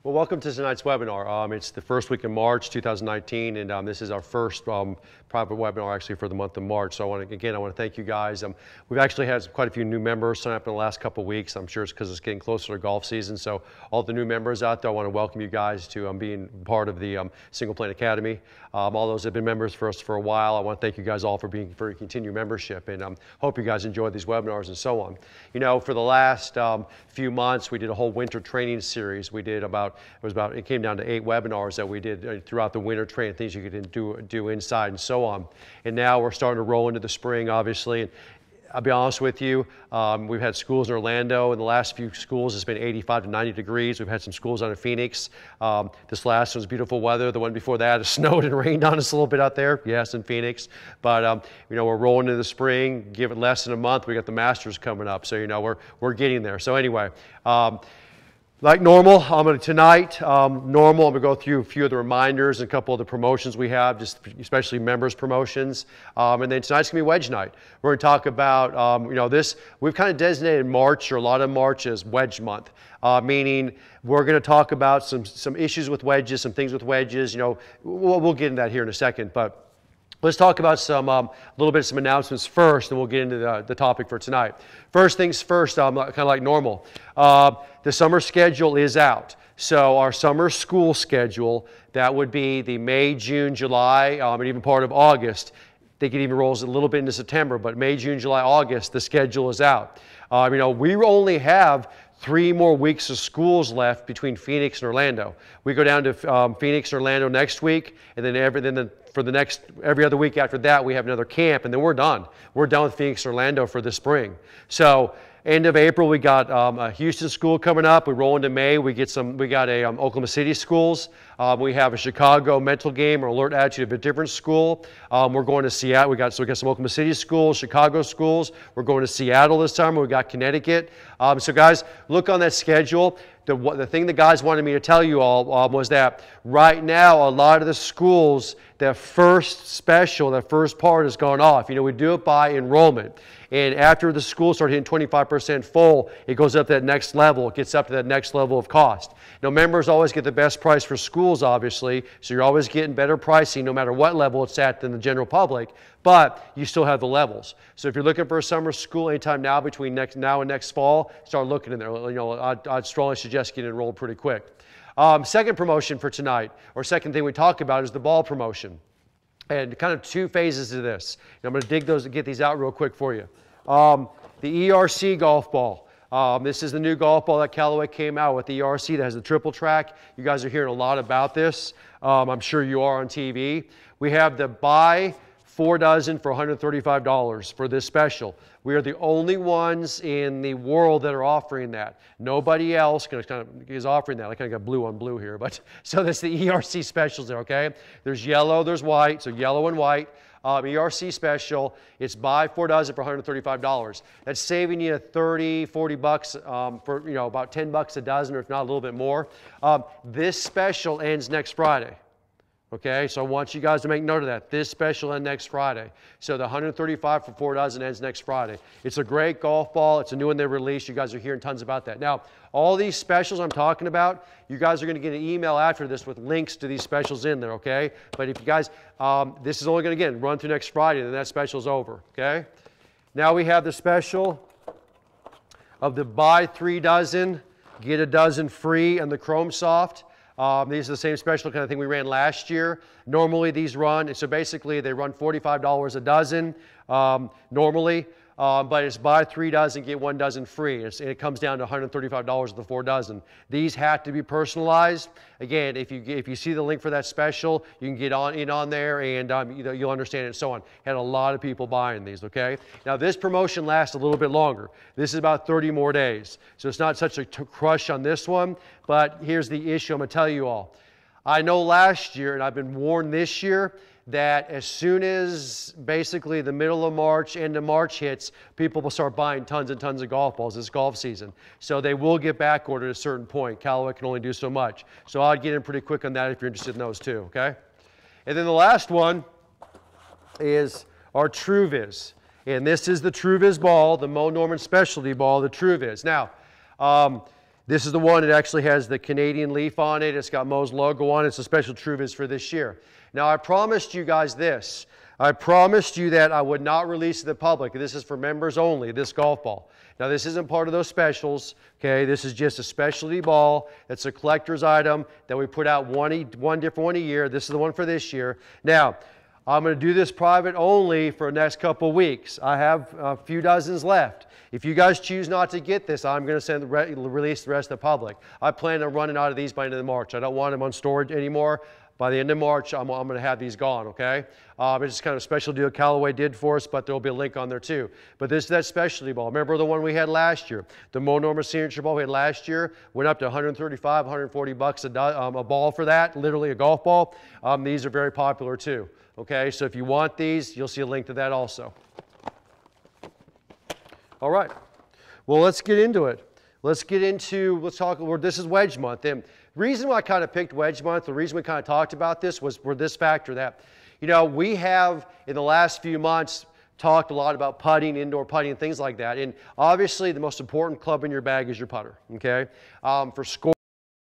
Well, welcome to tonight's webinar. It's the first week in March 2019, and this is our first private webinar actually for the month of March. So I want to thank you guys. We've actually had quite a few new members sign up in the last couple of weeks. I'm sure it's because it's getting closer to golf season. So all the new members out there, I want to welcome you guys to being part of the Single Plane Academy. All those that have been members for us for a while, I want to thank you guys all for your continued membership, and hope you guys enjoyed these webinars and so on. You know, for the last few months, we did a whole winter training series. We did it came down to 8 webinars that we did throughout the winter training, things you could do inside and so on. And now we're starting to roll into the spring, obviously. And I'll be honest with you, we've had schools in Orlando. In the last few schools, it's been 85 to 90 degrees. We've had some schools out in Phoenix. This last one was beautiful weather. The one before that, it snowed and rained on us a little bit out there. Yes, in Phoenix. But, you know, we're rolling into the spring. Give it less than a month. We got the Masters coming up. So, you know, we're getting there. So anyway, like normal, tonight, I'm going to go through a few of the reminders and a couple of the promotions we have, just especially members promotions. And then tonight's going to be Wedge Night. We're going to talk about, you know, we've kind of designated March, or a lot of March, as Wedge Month, meaning we're going to talk about some issues with wedges, some things with wedges. You know, we'll get into that here in a second, but let's talk about some announcements first, and we'll get into the topic for tonight. First things first, kind of like normal. The summer schedule is out. So our summer school schedule, that would be the May, June, July, and even part of August. I think it even rolls a little bit into September, but May, June, July, August, the schedule is out. You know, we only have 3 more weeks of schools left between Phoenix and Orlando. We go down to Phoenix and Orlando next week, and then every other week after that, we have another camp, and then we're done. We're done with Phoenix and Orlando for the spring. So end of April, we got a Houston school coming up. We roll into May. We got Oklahoma City schools. We have a Chicago mental game or alert attitude of a different school. We're going to Seattle. We got some Oklahoma City schools, Chicago schools. We're going to Seattle this summer. We got Connecticut. So guys, look on that schedule. The thing the guys wanted me to tell you all was that right now, a lot of the schools, that first part has gone off. You know, we do it by enrollment. And after the schools start hitting 25% full, it goes up to that next level. It gets up to that next level of cost. Now, members always get the best price for schools, obviously, so you're always getting better pricing no matter what level it's at than the general public, but you still have the levels. So if you're looking for a summer school anytime now between now and next fall, start looking in there. You know, I'd strongly suggest getting enrolled pretty quick. Second promotion for tonight, or second thing we talk about, is the ball promotion. And kind of 2 phases to this. And I'm going to get these out real quick for you. The ERC golf ball. This is the new golf ball that Callaway came out with, the ERC that has the triple track. You guys are hearing a lot about this. I'm sure you are on TV. We have the buy 4 dozen for $135 for this special. We are the only ones in the world that are offering that. Nobody else is offering that. I kind of got blue on blue here, but so that's the ERC specials there, okay? There's yellow, there's white, so yellow and white. ERC special, it's buy 4 dozen for $135. That's saving you 30, 40 bucks for, you know, about 10 bucks a dozen, or if not a little bit more. This special ends next Friday. Okay, so I want you guys to make note of that. This special ends next Friday. So the $135 for 4 dozen ends next Friday. It's a great golf ball. It's a new one they released. You guys are hearing tons about that. Now, all these specials I'm talking about, you guys are going to get an email after this with links to these specials in there, okay? But if you guys, this is only going to, again, run through next Friday, then that special's over, okay? Now we have the special of the buy 3 dozen, get a dozen free, and the Chrome Soft. These are the same special kind of thing we ran last year. Normally these run, so basically they run $45 a dozen normally, but it's buy 3 dozen, get 1 dozen free. And it comes down to $135 for the 4 dozen. These have to be personalized. Again, if you see the link for that special, you can get on there, and you'll understand it and so on. Had a lot of people buying these, okay? Now this promotion lasts a little bit longer. This is about 30 more days. So it's not such a crush on this one, but here's the issue I'm going to tell you all. I know last year, and I've been warned this year, that as soon as basically the middle of March, end of March hits, people will start buying tons and tons of golf balls this golf season. So they will get back ordered at a certain point. Callaway can only do so much. So I'd get in pretty quick on that if you're interested in those too, okay? And then the last one is our TrueViz. And this is the TrueViz ball, the Mo Norman specialty ball, the TrueViz. Now, This is the one that actually has the Canadian leaf on it. It's got Mo's logo on it. It's a special TrueViz for this year. Now, I promised you guys this. I promised you that I would not release to the public. This is for members only, this golf ball. Now, this isn't part of those specials, okay? This is just a specialty ball. It's a collector's item that we put out one different one a year. This is the one for this year. Now, I'm going to do this private only for the next couple weeks. I have a few dozens left. If you guys choose not to get this, I'm going to release the rest of the public. I plan on running out of these by the end of March. I don't want them on storage anymore. By the end of March, I'm going to have these gone, okay? It's kind of a special deal Callaway did for us, but there will be a link on there too. But this is that specialty ball. Remember the one we had last year? The Mo Norma signature ball we had last year went up to 135, 140 bucks a ball for that, literally a golf ball. These are very popular too, okay? So if you want these, you'll see a link to that also. All right, well, let's get into it. Let's talk, this is Wedge Month. And the reason why I kind of picked Wedge Month, the reason we kind of talked about this was for this factor that, you know, we have in the last few months talked a lot about putting, indoor putting, and things like that. And obviously the most important club in your bag is your putter, okay? For scoring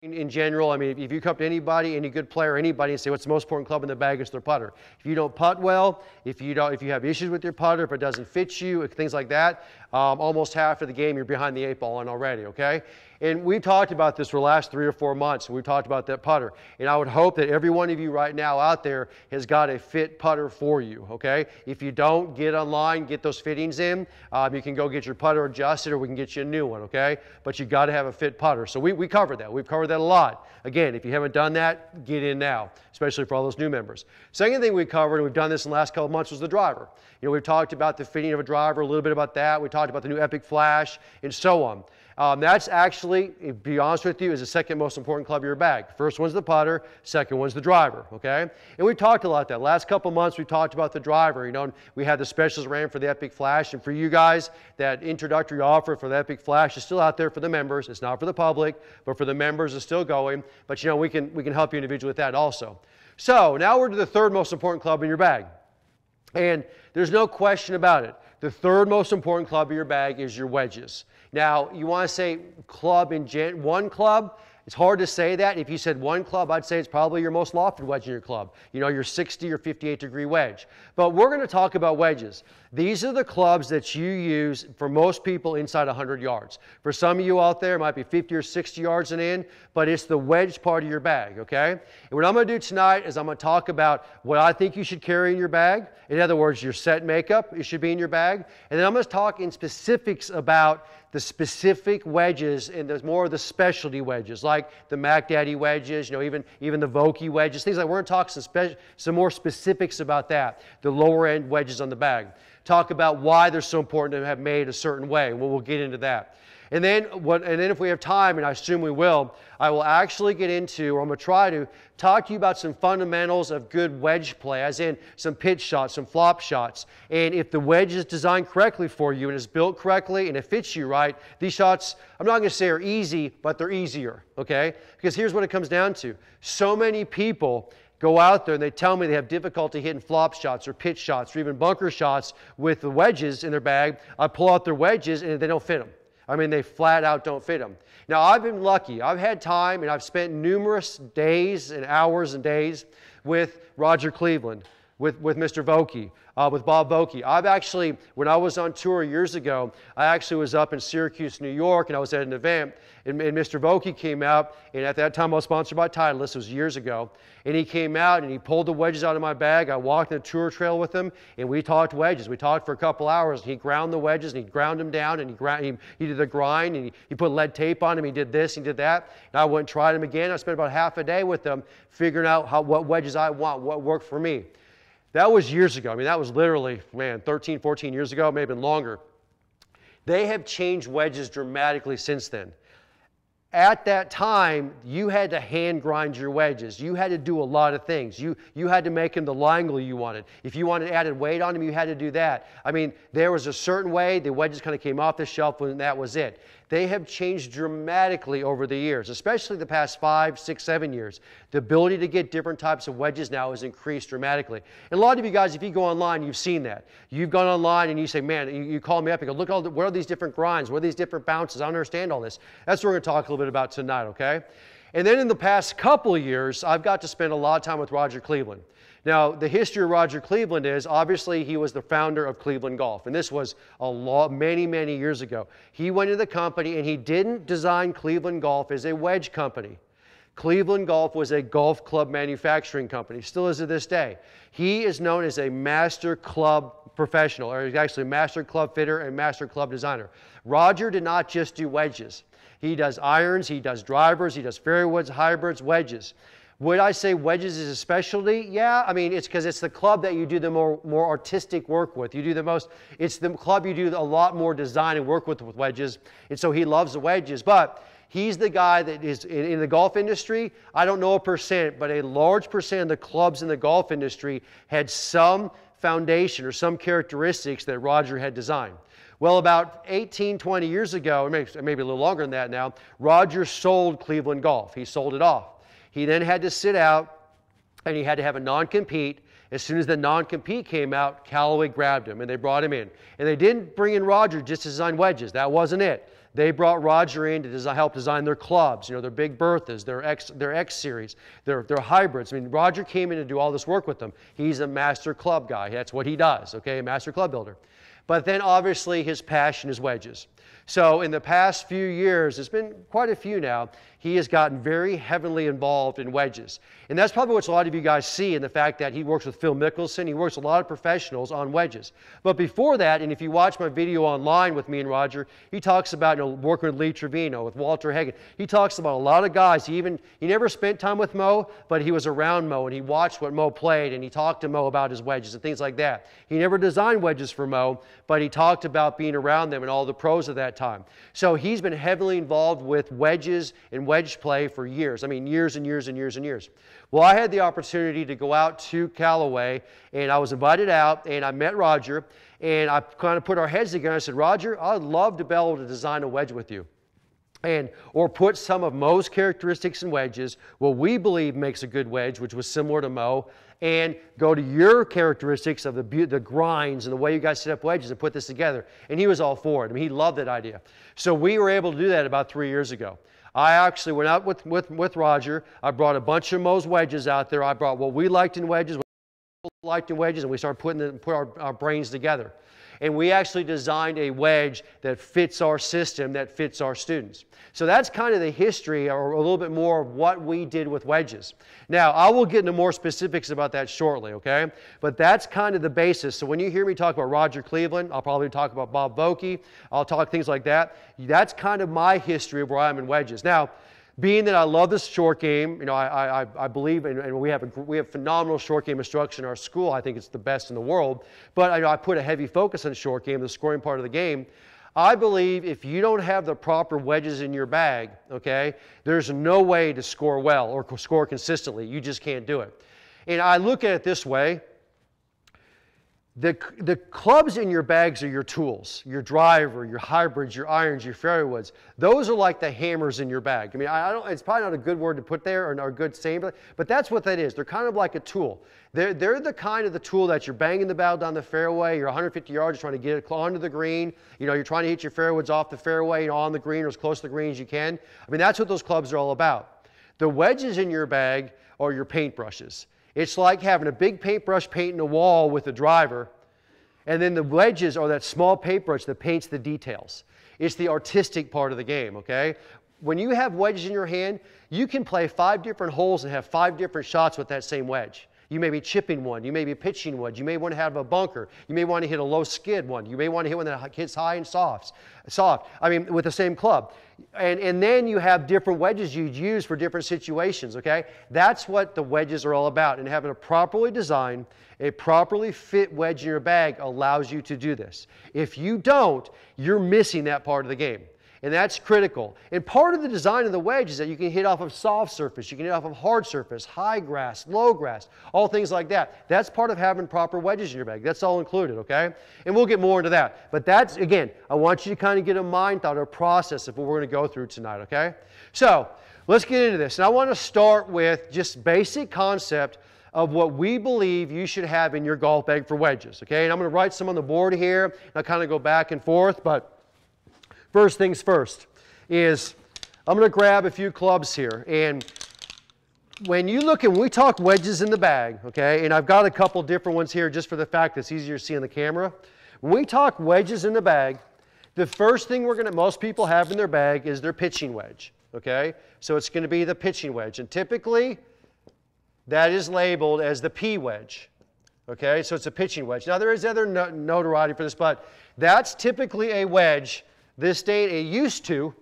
in general, I mean, if you come to anybody, any good player, anybody, and say what's the most important club in the bag, it's their putter. If you don't putt well, if you have issues with your putter, if it doesn't fit you, things like that, almost half of the game you're behind the 8 ball on already, okay? And we talked about this for the last 3 or 4 months. We talked about that putter. And I would hope that every one of you right now out there has got a fit putter for you, okay? If you don't, get online, get those fittings in. You can go get your putter adjusted or we can get you a new one, okay? But you got to have a fit putter. So we covered that. We've covered that a lot. Again, if you haven't done that, get in now, especially for all those new members. Second thing we covered, and we've done this in the last couple of months, was the driver. You know, we've talked about the fitting of a driver, a little bit about that. We talked about the new Epic Flash and so on. That's actually, to be honest with you, is the second most important club in your bag. First one's the putter, second one's the driver, okay? And we talked a lot about that. Last couple months we talked about the driver. You know, we had the specials ran for the Epic Flash, and for you guys, that introductory offer for the Epic Flash is still out there for the members. It's not for the public, but for the members it's still going. But you know, we can help you individually with that also. So now we're to the third most important club in your bag. And there's no question about it. The third most important club in your bag is your wedges. Now, you want to say club one club? It's hard to say that. If you said one club, I'd say it's probably your most lofted wedge in your club. You know, your 60 or 58 degree wedge. But we're going to talk about wedges. These are the clubs that you use for most people inside 100 yards. For some of you out there, it might be 50 or 60 yards and in, but it's the wedge part of your bag, okay? And what I'm going to do tonight is I'm going to talk about what I think you should carry in your bag. In other words, your set makeup, it should be in your bag. And then I'm going to talk in specifics about the specific wedges and there's more of the specialty wedges, like the Mac Daddy wedges, you know, even the Vokey wedges, things like we're going to talk some more specifics about that, the lower end wedges on the bag. Talk about why they're so important to have made a certain way. We'll get into that. And then if we have time, and I assume we will, I will actually get into, or I'm going to try to, talk to you about some fundamentals of good wedge play, as in some pitch shots, some flop shots. And if the wedge is designed correctly for you and is built correctly and it fits you right, these shots, I'm not going to say are easy, but they're easier, okay? Because here's what it comes down to. So many people go out there and they tell me they have difficulty hitting flop shots or pitch shots or even bunker shots with the wedges in their bag. I pull out their wedges and they don't fit them. I mean, they flat out don't fit them. Now, I've been lucky. I've had time and I've spent numerous days and hours and days with Roger Cleveland, with Mr. Vokey, with Bob Vokey. I've actually, when I was on tour years ago, I actually was up in Syracuse, New York, and I was at an event, and Mr. Vokey came out, and at that time I was sponsored by Titleist, this was years ago, and he came out and he pulled the wedges out of my bag. I walked the tour trail with him, and we talked wedges. We talked for a couple hours, and he ground the wedges, and he ground them down, and he did the grind, and he put lead tape on them, he did this, he did that, and I went and tried them again. I spent about half a day with them, figuring out what wedges I want, what worked for me. That was years ago. I mean, that was literally, man, 13, 14 years ago, maybe even longer. They have changed wedges dramatically since then. At that time, you had to hand grind your wedges. You had to do a lot of things. You had to make them the line angle you wanted. If you wanted added weight on them, you had to do that. I mean, there was a certain way the wedges kind of came off the shelf and that was it. They have changed dramatically over the years, especially the past 5, 6, 7 years. The ability to get different types of wedges now has increased dramatically. And a lot of you guys, if you go online, you've seen that. You've gone online and you say, man, you call me up and go, look, what are these different grinds? What are these different bounces? I don't understand all this. That's what we're going to talk a little bit about tonight, okay? And then in the past couple of years, I've got to spend a lot of time with Roger Cleveland. Now, the history of Roger Cleveland is, obviously, he was the founder of Cleveland Golf, and this was many, many years ago. He went into the company, and he didn't design Cleveland Golf as a wedge company. Cleveland Golf was a golf club manufacturing company, still is to this day. He is known as a master club professional, or he's actually a master club fitter and master club designer. Roger did not just do wedges. He does irons, he does drivers, he does fairways, hybrids, wedges. Would I say wedges is a specialty? Yeah, I mean, it's because it's the club that you do the more artistic work with. You do the most, it's the club you do a lot more design and work with wedges, and so he loves the wedges. But he's the guy that is, in the golf industry, I don't know a percent, but a large percent of the clubs in the golf industry had some foundation or some characteristics that Roger had designed. Well, about 18, 20 years ago, or maybe a little longer than that now, Roger sold Cleveland Golf. He sold it off. He then had to sit out, and he had to have a non-compete. As soon as the non-compete came out, Callaway grabbed him, and they brought him in. And they didn't bring in Roger just to design wedges. That wasn't it. They brought Roger in to help design their clubs, their Big Berthas, their X Series, their hybrids. I mean, Roger came in to do all this work with them. He's a master club guy. That's what he does, okay, a master club builder. But then, obviously, his passion is wedges. So in the past few years, it's been quite a few now, he has gotten very heavily involved in wedges. And that's probably what a lot of you guys see in the fact that he works with Phil Mickelson. He works with a lot of professionals on wedges. But before that, and if you watch my video online with me and Roger, he talks about working with Lee Trevino, with Walter Hagen. He talks about a lot of guys. He never spent time with Mo, but he was around Mo, and he watched what Mo played, and he talked to Mo about his wedges and things like that. He never designed wedges for Mo, but he talked about being around them and all the pros of that time. So he's been heavily involved with wedges and wedge play for years. I mean, years and years and years and years. Well, I had the opportunity to go out to Callaway, and I was invited out, and I met Roger, and I kind of put our heads together. I said, Roger, I'd love to be able to design a wedge with you. Or put some of Mo's characteristics in wedges, what we believe makes a good wedge, which was similar to Mo, and go to your characteristics of the grinds and the way you guys set up wedges and put this together. And he was all for it. I mean, he loved that idea. So we were able to do that about 3 years ago. I actually went out with Roger. I brought a bunch of Mo's wedges out there. I brought what we liked in wedges, and we started putting our brains together. And we actually designed a wedge that fits our system, that fits our students. So that's kind of the history, or a little bit more of what we did with wedges. Now, I will get into more specifics about that shortly, okay? But that's kind of the basis. So when you hear me talk about Roger Cleveland, I'll probably talk about Bob Vokey. I'll talk things like that. That's kind of my history of where I am in wedges. Now, being that I love this short game, I believe, and we have phenomenal short game instruction in our school. I think it's the best in the world. But I put a heavy focus on short game, the scoring part of the game. I believe if you don't have the proper wedges in your bag, okay, there's no way to score well or score consistently. You just can't do it. And I look at it this way. The clubs in your bags are your tools, your driver, your hybrids, your irons, your fairways. Those are like the hammers in your bag. I mean, it's probably not a good word to put there or a good saying, but that's what that is. They're kind of like a tool. They're the kind of the tool that you're banging the ball down the fairway. You're 150 yards, you're trying to get it onto the green. You're trying to hit your fairways off the fairway, on the green or as close to the green as you can. I mean, that's what those clubs are all about. The wedges in your bag are your paintbrushes. It's like having a big paintbrush painting a wall with a driver, and then the wedges are that small paintbrush that paints the details. It's the artistic part of the game, okay? When you have wedges in your hand, you can play 5 different holes and have 5 different shots with that same wedge. You may be chipping one, you may be pitching one, you may want to have a bunker, you may want to hit a low skid one, you may want to hit one that hits high and soft, I mean, with the same club. And then you have different wedges you'd use for different situations, okay? That's what the wedges are all about, and having a properly designed, a properly fit wedge in your bag allows you to do this. If you don't, you're missing that part of the game. And that's critical. And part of the design of the wedge is that you can hit off of soft surface, you can hit off of hard surface, high grass, low grass, all things like that. That's part of having proper wedges in your bag. That's all included, okay? And we'll get more into that. But that's, again, I want you to kind of get a mind thought or a process of what we're going to go through tonight, okay? So let's get into this. And I want to start with just basic concept of what we believe you should have in your golf bag for wedges, okay? And I'm going to write some on the board here, and I'll kind of go back and forth, but first things first is I'm going to grab a few clubs here. And when we talk wedges in the bag, okay, and I've got a couple different ones here just for the fact that it's easier to see on the camera. When we talk wedges in the bag, the first thing most people have in their bag is their pitching wedge, okay? So it's going to be the pitching wedge. And typically, that is labeled as the P wedge, okay? So it's a pitching wedge. Now, there is other notoriety for this, but that's typically a wedge. This date, it used to,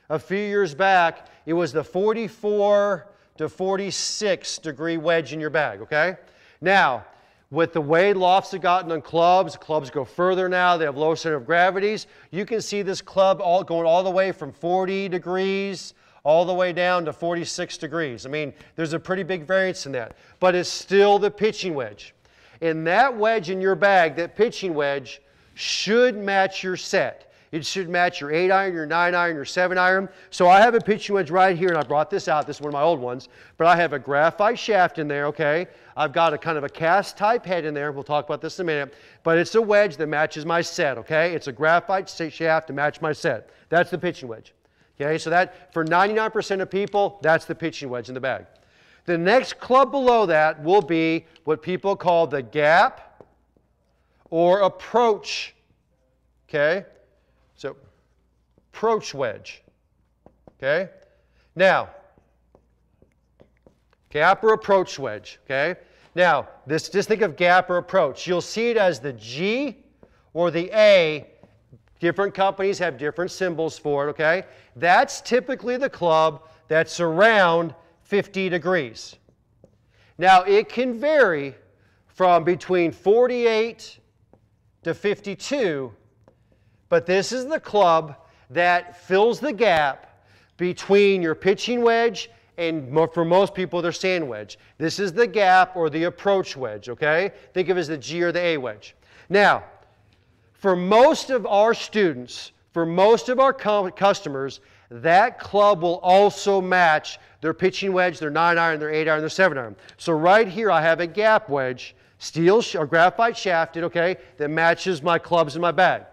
a few years back, it was the 44 to 46 degree wedge in your bag, okay? Now, with the way lofts have gotten on clubs go further now, they have low center of gravities, you can see this club going all the way from 40 degrees all the way down to 46 degrees. I mean, there's a pretty big variance in that, but it's still the pitching wedge. And that wedge in your bag, that pitching wedge, should match your set. It should match your 8-iron, your 9-iron, your 7-iron. So I have a pitching wedge right here, and I brought this out. This is one of my old ones. But I have a graphite shaft in there, okay? I've got a kind of a cast-type head in there. We'll talk about this in a minute. But it's a wedge that matches my set, okay? It's a graphite shaft to match my set. That's the pitching wedge. Okay, so that, for 99% of people, that's the pitching wedge in the bag. The next club below that will be what people call the gap or approach, okay? So, approach wedge, okay? Now, gap or approach wedge, okay? Now, just think of gap or approach. You'll see it as the G or the A. Different companies have different symbols for it, okay? That's typically the club that's around 50 degrees. Now, it can vary from between 48 to 52, but this is the club that fills the gap between your pitching wedge and, for most people, their sand wedge. This is the gap or the approach wedge, okay? Think of it as the G or the A wedge. Now, for most of our students, for most of our customers, that club will also match their pitching wedge, their 9-iron, their 8-iron, their 7-iron. So right here I have a gap wedge, steel or graphite shafted, okay, that matches my clubs in my bag.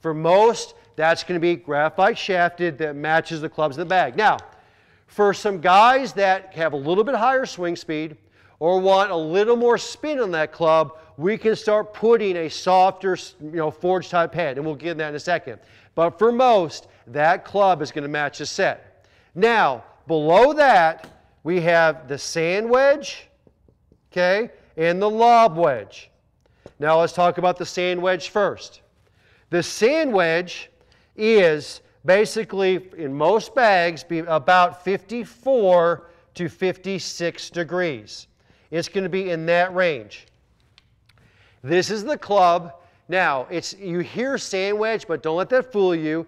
For most, that's going to be graphite shafted that matches the clubs in the bag. Now, for some guys that have a little bit higher swing speed or want a little more spin on that club, we can start putting a softer, forged type head, and we'll get into that in a second. But for most, that club is going to match the set. Now, below that, we have the sand wedge, okay, and the lob wedge. Now, let's talk about the sand wedge first. The sand wedge is basically, in most bags, about 54 to 56 degrees. It's going to be in that range. This is the club. Now, you hear sand wedge, but don't let that fool you.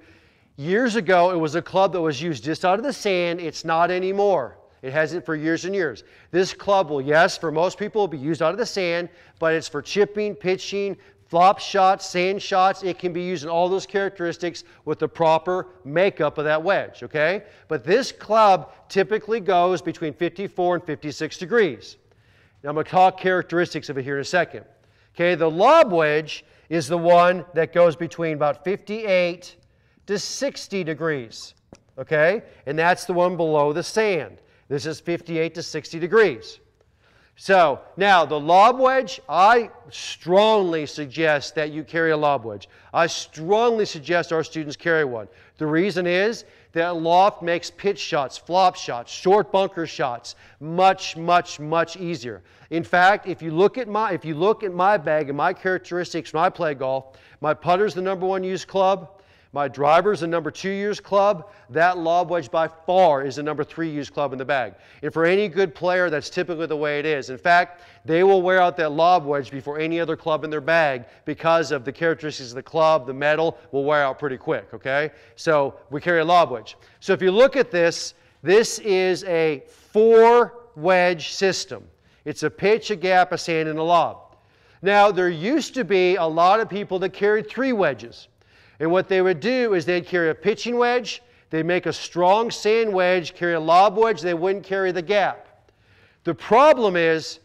Years ago, it was a club that was used just out of the sand. It's not anymore. It hasn't for years and years. This club will, yes, for most people, will be used out of the sand, but it's for chipping, pitching, flop shots, sand shots. It can be used in all those characteristics with the proper makeup of that wedge, okay? But this club typically goes between 54 and 56 degrees. Now, I'm going to talk characteristics of it here in a second. Okay, the lob wedge is the one that goes between about 58 to 60 degrees, okay? And that's the one below the sand. This is 58 to 60 degrees. So, now the lob wedge, I strongly suggest that you carry a lob wedge. I strongly suggest our students carry one. The reason is that loft makes pitch shots, flop shots, short bunker shots much, much, much easier. In fact, if you look at my bag and my characteristics when I play golf, my putter's the #1 used club. My driver's a number 2 used club. That lob wedge by far is a number 3 used club in the bag. And for any good player, that's typically the way it is. In fact, they will wear out that lob wedge before any other club in their bag because of the characteristics of the club. The metal will wear out pretty quick, okay? So we carry a lob wedge. So if you look at this, this is a 4-wedge system. It's a pitch, a gap, a sand, and a lob. Now, there used to be a lot of people that carried 3 wedges. And what they would do is they'd carry a pitching wedge, they'd make a strong sand wedge, carry a lob wedge, they wouldn't carry the gap. The problem is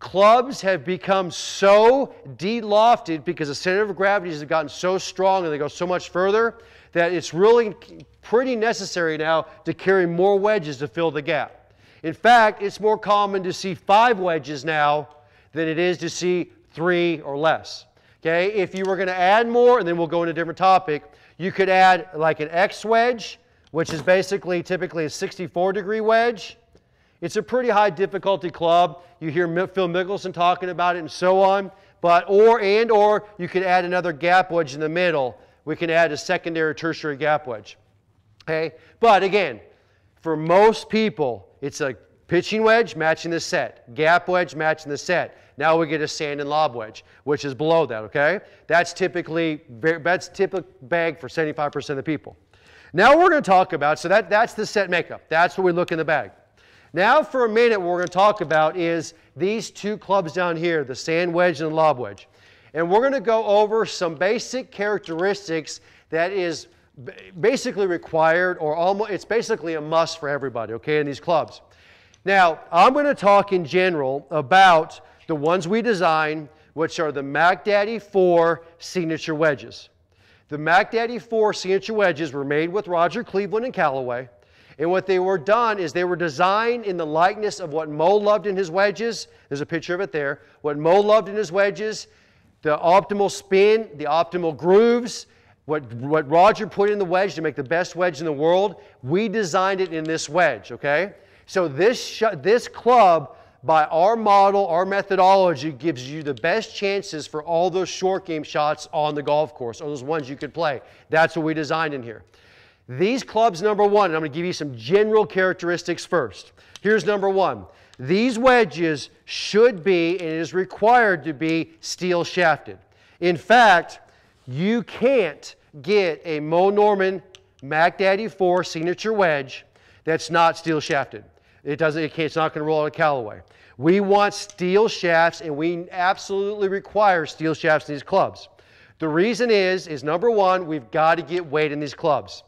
clubs have become so de-lofted because the center of gravity has gotten so strong and they go so much further that it's really pretty necessary now to carry more wedges to fill the gap. In fact, it's more common to see 5 wedges now than it is to see 3 or less. Okay, if you were going to add more, and then we'll go into a different topic, you could add like an X wedge, which is basically typically a 64-degree wedge. It's a pretty high difficulty club. You hear Phil Mickelson talking about it and so on. But or you could add another gap wedge in the middle. We can add a secondary or tertiary gap wedge. Okay, but again, for most people, it's a pitching wedge matching the set, gap wedge matching the set. Now we get a sand and lob wedge, which is below that, okay? That's typical bag for 75% of the people. Now we're going to talk about, so that's the set makeup. That's what we look in the bag. Now for a minute what we're going to talk about is these 2 clubs down here, the sand wedge and the lob wedge. And we're going to go over some basic characteristics that is basically required, or almost, it's basically a must for everybody, okay, in these clubs. Now, I'm going to talk in general about the ones we design, which are the Mac Daddy 4 signature wedges. The Mac Daddy 4 signature wedges were made with Roger Cleveland and Callaway. And what they were done is they were designed in the likeness of what Mo loved in his wedges. There's a picture of it there. What Mo loved in his wedges, the optimal spin, the optimal grooves, what Roger put in the wedge to make the best wedge in the world, we designed it in this wedge, okay? So this club, by our model, our methodology, gives you the best chances for all those short game shots on the golf course, or those ones you could play. That's what we designed in here. These clubs, number 1, and I'm going to give you some general characteristics first. Here's number 1. These wedges should be, and it is required to be, steel shafted. In fact, you can't get a Mo Norman Mac Daddy 4 signature wedge that's not steel shafted. It's not going to roll out of Callaway. We want steel shafts, and we absolutely require steel shafts in these clubs. The reason is number 1, we've got to get weight in these clubs.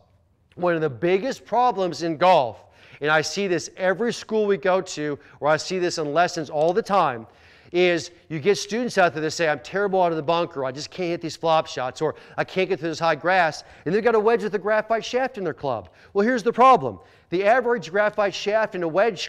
One of the biggest problems in golf, and I see this every school we go to, or I see this in lessons all the time, is you get students out there that say, I'm terrible out of the bunker, I just can't hit these flop shots, or I can't get through this high grass, and they've got a wedge with a graphite shaft in their club. Well, here's the problem. The average graphite shaft in a wedge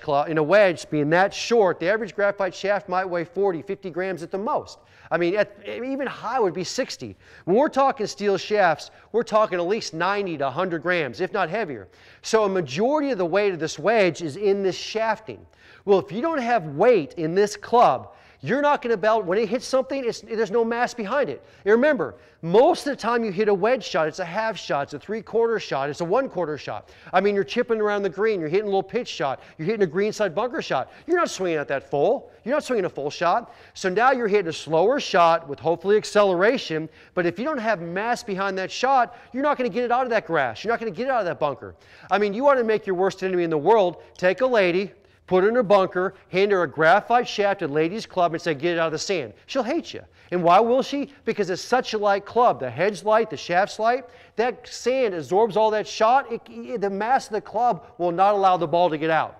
being that short, the average graphite shaft might weigh 40, 50 grams at the most. I mean, even high would be 60. When we're talking steel shafts, we're talking at least 90 to 100 grams, if not heavier. So a majority of the weight of this wedge is in this shafting. Well, if you don't have weight in this club, you're not going to belt. When it hits something, there's no mass behind it. And remember, most of the time you hit a wedge shot, it's a half shot, it's a 3/4 shot, it's a 1/4 shot. I mean, you're chipping around the green, you're hitting a little pitch shot, you're hitting a greenside bunker shot. You're not swinging at that full. You're not swinging a full shot. So now you're hitting a slower shot with hopefully acceleration, but if you don't have mass behind that shot, you're not going to get it out of that grass. You're not going to get it out of that bunker. I mean, you want to make your worst enemy in the world, take a lady, put her in her bunker, hand her a graphite shafted ladies club and say, get it out of the sand. She'll hate you. And why will she? Because it's such a light club. The head's light, the shaft's light. That sand absorbs all that shot. The mass of the club will not allow the ball to get out.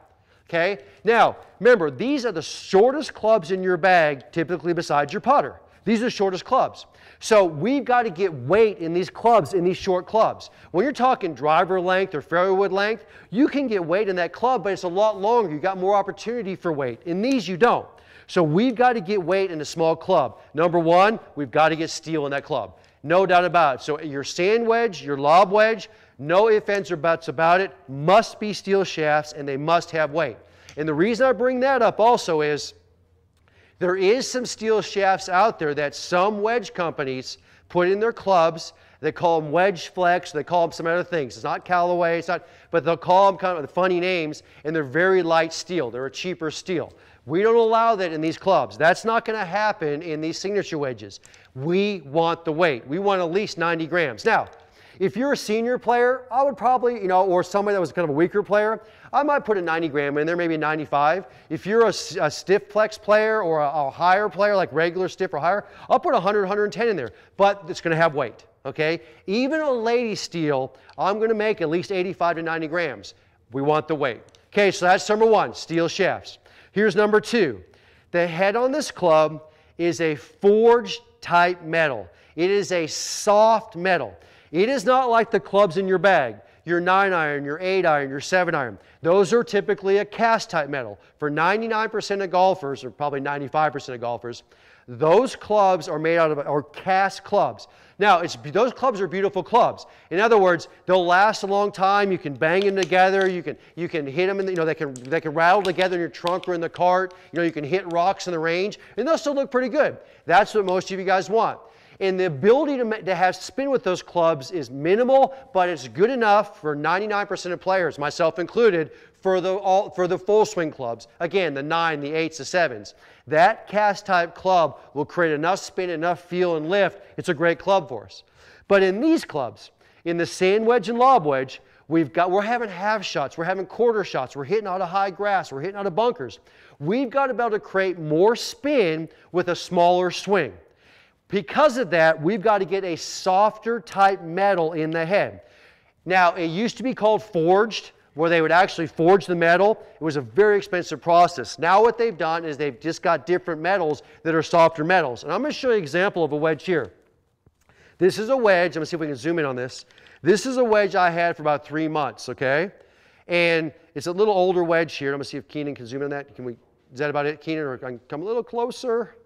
Okay? Now, remember, these are the shortest clubs in your bag, typically besides your putter. These are the shortest clubs. So we've got to get weight in these clubs, in these short clubs. When you're talking driver length or fairway wood length, you can get weight in that club, but it's a lot longer. You've got more opportunity for weight. In these, you don't. So we've got to get weight in a small club. Number 1, we've got to get steel in that club. No doubt about it. So your sand wedge, your lob wedge, no ifs, ands, or buts about it, must be steel shafts, and they must have weight. And the reason I bring that up also is there is some steel shafts out there that some wedge companies put in their clubs They call them wedge flex. They call them some other things. It's not Callaway. It's not, but they'll call them kind of funny names, and they're very light steel. They're a cheaper steel. We don't allow that in these clubs. That's not going to happen in these signature wedges. We want the weight. We want at least 90 grams. Now, if you're a senior player, I would probably, or somebody that was kind of a weaker player, I might put a 90 gram in there, maybe a 95. If you're a stiff plex player or a higher player, like regular stiff or higher, I'll put 100, 110 in there, but it's going to have weight, okay? Even a lady steel, I'm going to make at least 85 to 90 grams. We want the weight. Okay, so that's number one, steel shafts. Here's number two. The head on this club is a forged type metal. It is a soft metal. It is not like the clubs in your bag, your 9-iron, your 8-iron, your 7-iron. Those are typically a cast type metal. For 99% of golfers, or probably 95% of golfers, those clubs are made out of, or cast clubs. Now, those clubs are beautiful clubs. In other words, they'll last a long time. You can bang them together. You can hit them, they can rattle together in your trunk or in the cart. You can hit rocks in the range, and they'll still look pretty good. That's what most of you guys want. And the ability to have spin with those clubs is minimal, but it's good enough for 99% of players, myself included, for the full swing clubs. Again, the 9, the 8s, the 7s. That cast type club will create enough spin, enough feel and lift. It's a great club for us. But in these clubs, in the sand wedge and lob wedge, we're having half shots, we're having quarter shots, we're hitting out of high grass, we're hitting out of bunkers. We've got to be able to create more spin with a smaller swing. Because of that, we've got to get a softer type metal in the head. Now, it used to be called forged, where they would actually forge the metal. It was a very expensive process. Now what they've done is they've just got different metals that are softer metals. And I'm going to show you an example of a wedge here. This is a wedge. I'm going to see if we can zoom in on this. This is a wedge I had for about 3 months, okay? And it's a little older wedge here. I'm going to see if Keenan can zoom in on that. Is that about it, Keenan? Or can I come a little closer?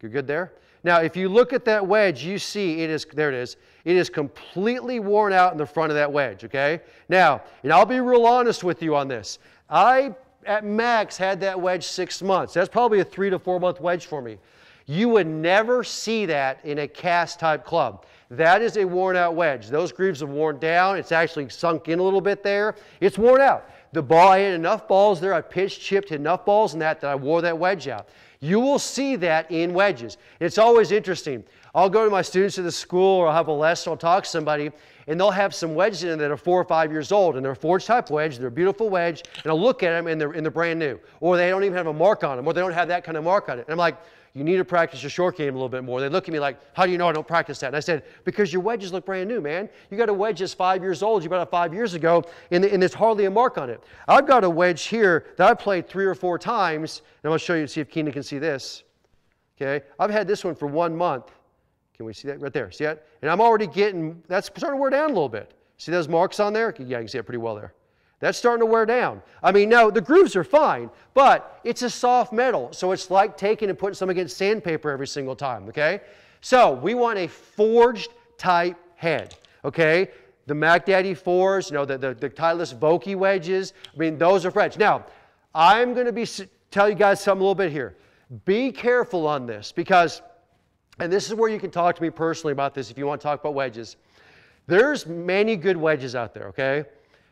You're good there? Now, if you look at that wedge, you see there it is. It is completely worn out in the front of that wedge, okay? Now, and I'll be real honest with you on this. I, at max, had that wedge 6 months. That's probably a 3 to 4 month wedge for me. You would never see that in a cast type club. That is a worn out wedge. Those grooves have worn down. It's actually sunk in a little bit there. It's worn out. The ball, I had enough balls there. I pitched, chipped, hit enough balls in that I wore that wedge out. You will see that in wedges. It's always interesting. I'll go to my students at the school, or I'll have a lesson, I'll talk to somebody, and they'll have some wedges in there that are 4 or 5 years old, and they're a forged type wedge, they're a beautiful wedge, and I'll look at them and they're brand new. Or they don't even have a mark on them, or they don't have that kind of mark on it. And I'm like, you need to practice your short game a little bit more. They look at me like, how do you know I don't practice that? And I said, because your wedges look brand new, man. You got a wedge that's 5 years old, you bought it 5 years ago, and there's hardly a mark on it. I've got a wedge here that I played 3 or 4 times, and I'm going to show you, see if Keenan can see this. Okay, I've had this one for 1 month. Can we see that right there? See that? And I'm already getting, that's starting to wear down a little bit. See those marks on there? Yeah, you can see it pretty well there. That's starting to wear down. I mean, no, the grooves are fine, but it's a soft metal, so it's like taking and putting some against sandpaper every single time, okay? So we want a forged type head, okay? The Mac Daddy 4s, the Titleist Vokey wedges, I mean, those are French. Now, I'm going to tell you guys something a little bit here. Be careful on this because, and this is where you can talk to me personally about this if you want to talk about wedges. There's many good wedges out there, okay?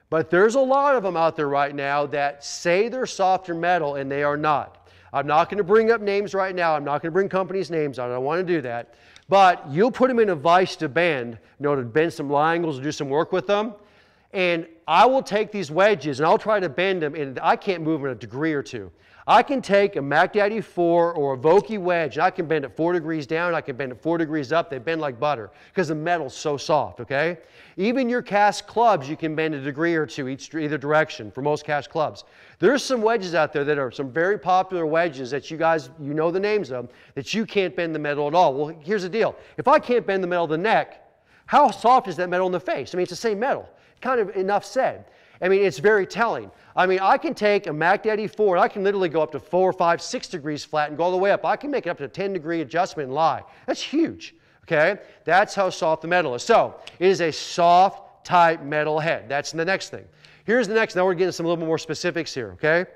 But there's a lot of them out there right now that say they're softer metal and they are not. I'm not going to bring up names right now. I'm not going to bring companies' names out. I don't want to do that. But you'll put them in a vise to bend, to bend some angles or do some work with them. And I will take these wedges and I'll try to bend them, and I can't move them a degree or two. I can take a Mac Daddy 4 or a Vokey wedge, and I can bend it 4 degrees down, I can bend it 4 degrees up. They bend like butter because the metal's so soft, okay? Even your cast clubs, you can bend a degree or two either direction for most cast clubs. There's some wedges out there that are some very popular wedges that you guys, you know the names of, that you can't bend the metal at all. Well, here's the deal. If I can't bend the metal of the neck, how soft is that metal in the face? I mean, it's the same metal. Kind of enough said. I mean, it's very telling. I mean, I can take a Mac Daddy 4, and I can literally go up to 4, 5, 6 degrees flat and go all the way up. I can make it up to a 10-degree adjustment and lie. That's huge, okay? That's how soft the metal is. So, it is a soft type metal head. That's the next thing. Here's the next. Now we're getting some a little bit more specifics here, okay?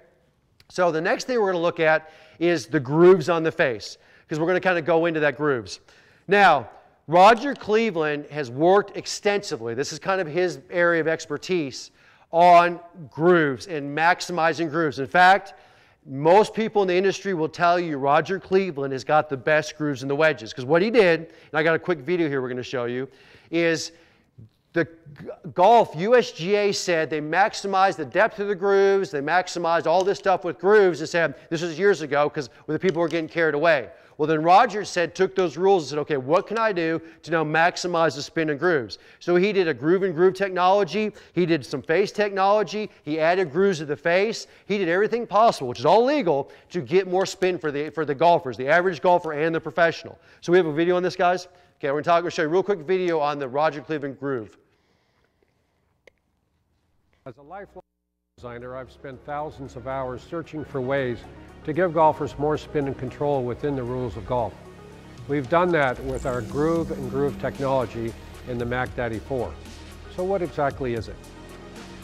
So, the next thing we're going to look at is the grooves on the face, because we're going to kind of go into that grooves. Now, Roger Cleveland has worked extensively, this is kind of his area of expertise, on grooves and maximizing grooves. In fact, most people in the industry will tell you Roger Cleveland has got the best grooves in the wedges. Because what he did, and I got a quick video here we're going to show you, is the golf USGA said they maximized the depth of the grooves, they maximized all this stuff with grooves and said, this was years ago because the people were getting carried away. Well, then Roger took those rules and said, okay, what can I do to now maximize the spin and grooves? So he did a groove and groove technology. He did some face technology. He added grooves to the face. He did everything possible, which is all legal, to get more spin for the golfers, the average golfer and the professional. So we have a video on this, guys. Okay, we're going to show you a real quick video on the Roger Cleveland groove. As a lifelong designer, I've spent thousands of hours searching for ways to give golfers more spin and control within the rules of golf. We've done that with our groove and groove technology in the Mac Daddy 4. So what exactly is it?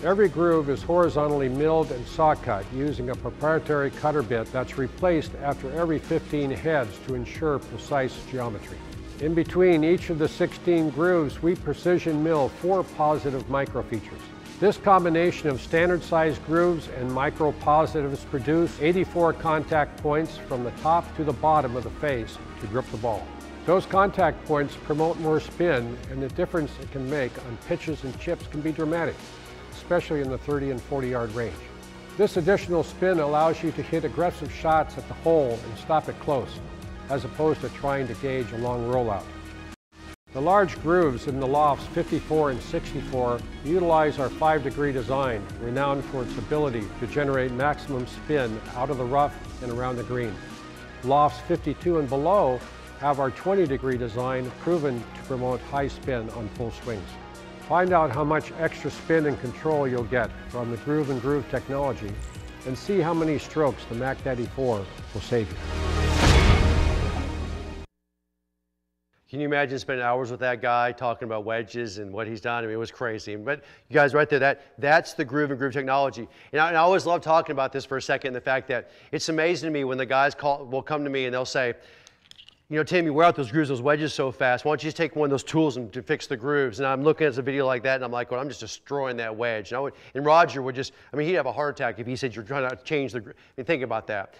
Every groove is horizontally milled and saw cut using a proprietary cutter bit that's replaced after every 15 heads to ensure precise geometry. In between each of the 16 grooves, we precision mill 4 positive microfeatures. This combination of standard-sized grooves and micro-positives produce 84 contact points from the top to the bottom of the face to grip the ball. Those contact points promote more spin, and the difference it can make on pitches and chips can be dramatic, especially in the 30 and 40-yard range. This additional spin allows you to hit aggressive shots at the hole and stop it close, as opposed to trying to gauge a long rollout. The large grooves in the lofts 54 and 64 utilize our 5-degree design, renowned for its ability to generate maximum spin out of the rough and around the green. Lofts 52 and below have our 20-degree design, proven to promote high spin on full swings. Find out how much extra spin and control you'll get from the groove and groove technology, and see how many strokes the Mac Daddy 4 will save you. Can you imagine spending hours with that guy talking about wedges and what he's done? I mean, it was crazy. But you guys right there, that's the groove and groove technology. And I always love talking about this for a second, the fact that it's amazing to me when the guys will come to me and they'll say, you know, Tim, you wear out those grooves, those wedges so fast. Why don't you just take one of those tools and to fix the grooves? And I'm looking at a video like that and I'm like, well, I'm just destroying that wedge. And Roger would just, I mean, he'd have a heart attack if he said you're trying to change the groove. I mean, think about that.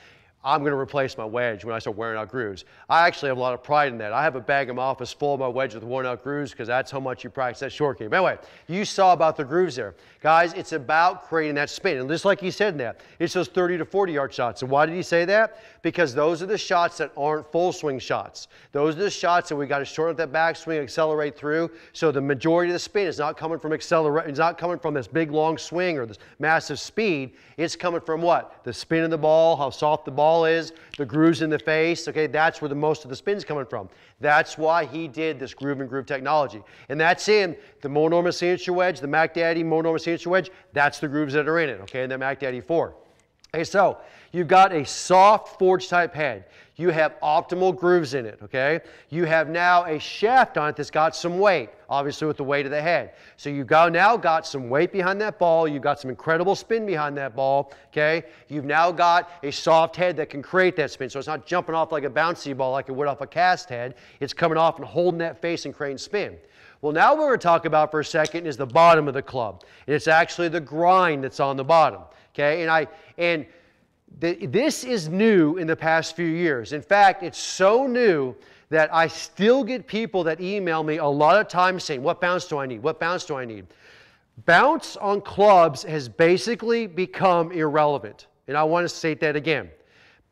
I'm going to replace my wedge when I start wearing out grooves. I actually have a lot of pride in that. I have a bag in my office full of my wedge with worn out grooves because that's how much you practice that short game. Anyway, you saw about the grooves there. Guys, it's about creating that spin. And just like he said in that, it's those 30 to 40-yard shots. And why did he say that? Because those are the shots that aren't full swing shots. Those are the shots that we got to shorten up that backswing, accelerate through. So the majority of the spin is not coming from it's not coming from this big long swing or this massive speed. It's coming from what? The spin of the ball, how soft the ball is, the grooves in the face. Okay, that's where most of the spin's coming from. That's why he did this groove and groove technology. And that's in the monormal signature wedge, the Mac Daddy monormal signature wedge. That's the grooves that are in it, okay, in the Mac Daddy 4. Okay, so you've got a soft forged type head. You have optimal grooves in it, okay? You have now a shaft on it that's got some weight, obviously with the weight of the head. So you've now got some weight behind that ball. You've got some incredible spin behind that ball, okay? You've now got a soft head that can create that spin. So it's not jumping off like a bouncy ball like it would off a cast head. It's coming off and holding that face and creating spin. Well, now what we're going to talk about for a second is the bottom of the club. And it's actually the grind that's on the bottom, okay? This is new in the past few years. In fact, it's so new that I still get people that email me a lot of times saying, what bounce do I need? What bounce do I need? Bounce on clubs has basically become irrelevant. And I want to state that again.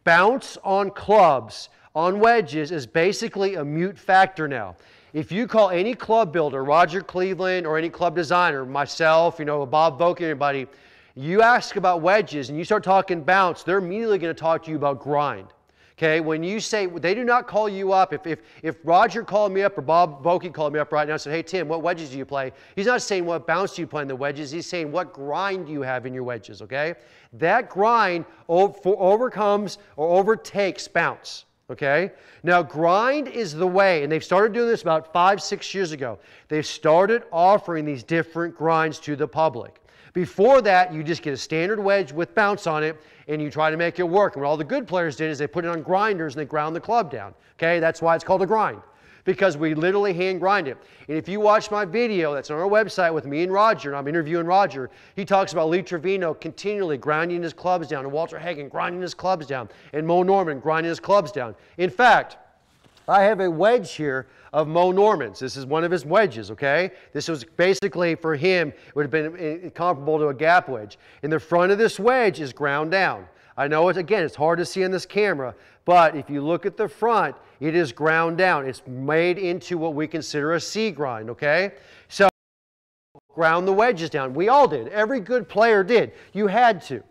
Bounce on clubs, on wedges, is basically a mute factor now. If you call any club builder, Roger Cleveland, or any club designer, myself, you know, Bob Vogt, anybody, you ask about wedges and you start talking bounce, they're immediately going to talk to you about grind. Okay, when you say, they do not call you up. If Roger called me up or Bob Vogt called me up right now and said, hey Tim, what wedges do you play? He's not saying what bounce do you play in the wedges. He's saying what grind do you have in your wedges, okay? That grind overcomes or overtakes bounce. Okay? Now, grind is the way, and they've started doing this about 5-6 years ago. They've started offering these different grinds to the public. Before that, you just get a standard wedge with bounce on it, and you try to make it work. And what all the good players did is they put it on grinders and they ground the club down. Okay? That's why it's called a grind. because we literally hand grind it. And if you watch my video that's on our website with me and Roger, and I'm interviewing Roger, he talks about Lee Trevino continually grinding his clubs down, and Walter Hagen grinding his clubs down, and Mo Norman grinding his clubs down. In fact, I have a wedge here of Mo Norman's. This is one of his wedges, okay? This was basically, for him, it would have been comparable to a gap wedge. And the front of this wedge is ground down. I know, it's hard to see in this camera, but if you look at the front, it is ground down. It's made into what we consider a C grind, okay? So, ground the wedges down. We all did. Every good player did. You had to.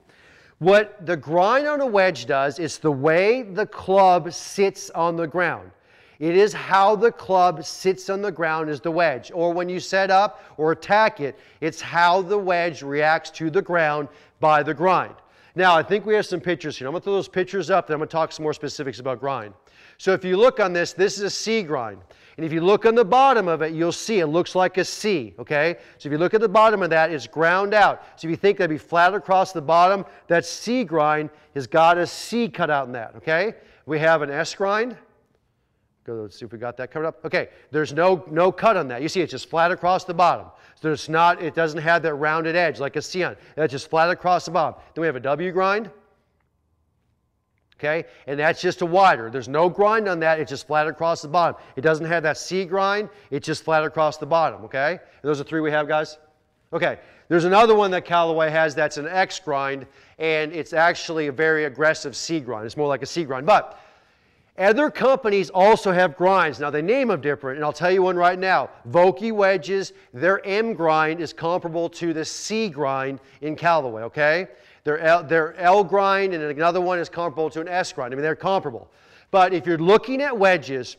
What the grind on a wedge does is the way the club sits on the ground. It is how the club sits on the ground is the wedge. Or when you set up or attack it, it's how the wedge reacts to the ground by the grind. Now, I think we have some pictures here. I'm going to throw those pictures up, then I'm going to talk some more specifics about grind. So if you look on this, this is a C grind. And if you look on the bottom of it, you'll see it looks like a C, okay? So if you look at the bottom of that, it's ground out. So if you think that'd be flat across the bottom, that C grind has got a C cut out in that, okay? We have an S grind. Go see if we got that covered up. Okay, there's no cut on that. You see it's just flat across the bottom. So it's not, it doesn't have that rounded edge like a C on it. That's just flat across the bottom. Then we have a W grind. Okay, and that's just a wider. There's no grind on that. It's just flat across the bottom. It doesn't have that C grind. It's just flat across the bottom, okay? And those are three we have, guys? Okay, there's another one that Callaway has that's an X grind, and it's actually a very aggressive C grind. It's more like a C grind. But other companies also have grinds. Now, they name them different, and I'll tell you one right now. Vokey wedges, their M grind is comparable to the C grind in Callaway, okay? Their L grind and another one is comparable to an S grind. I mean, they're comparable. But if you're looking at wedges,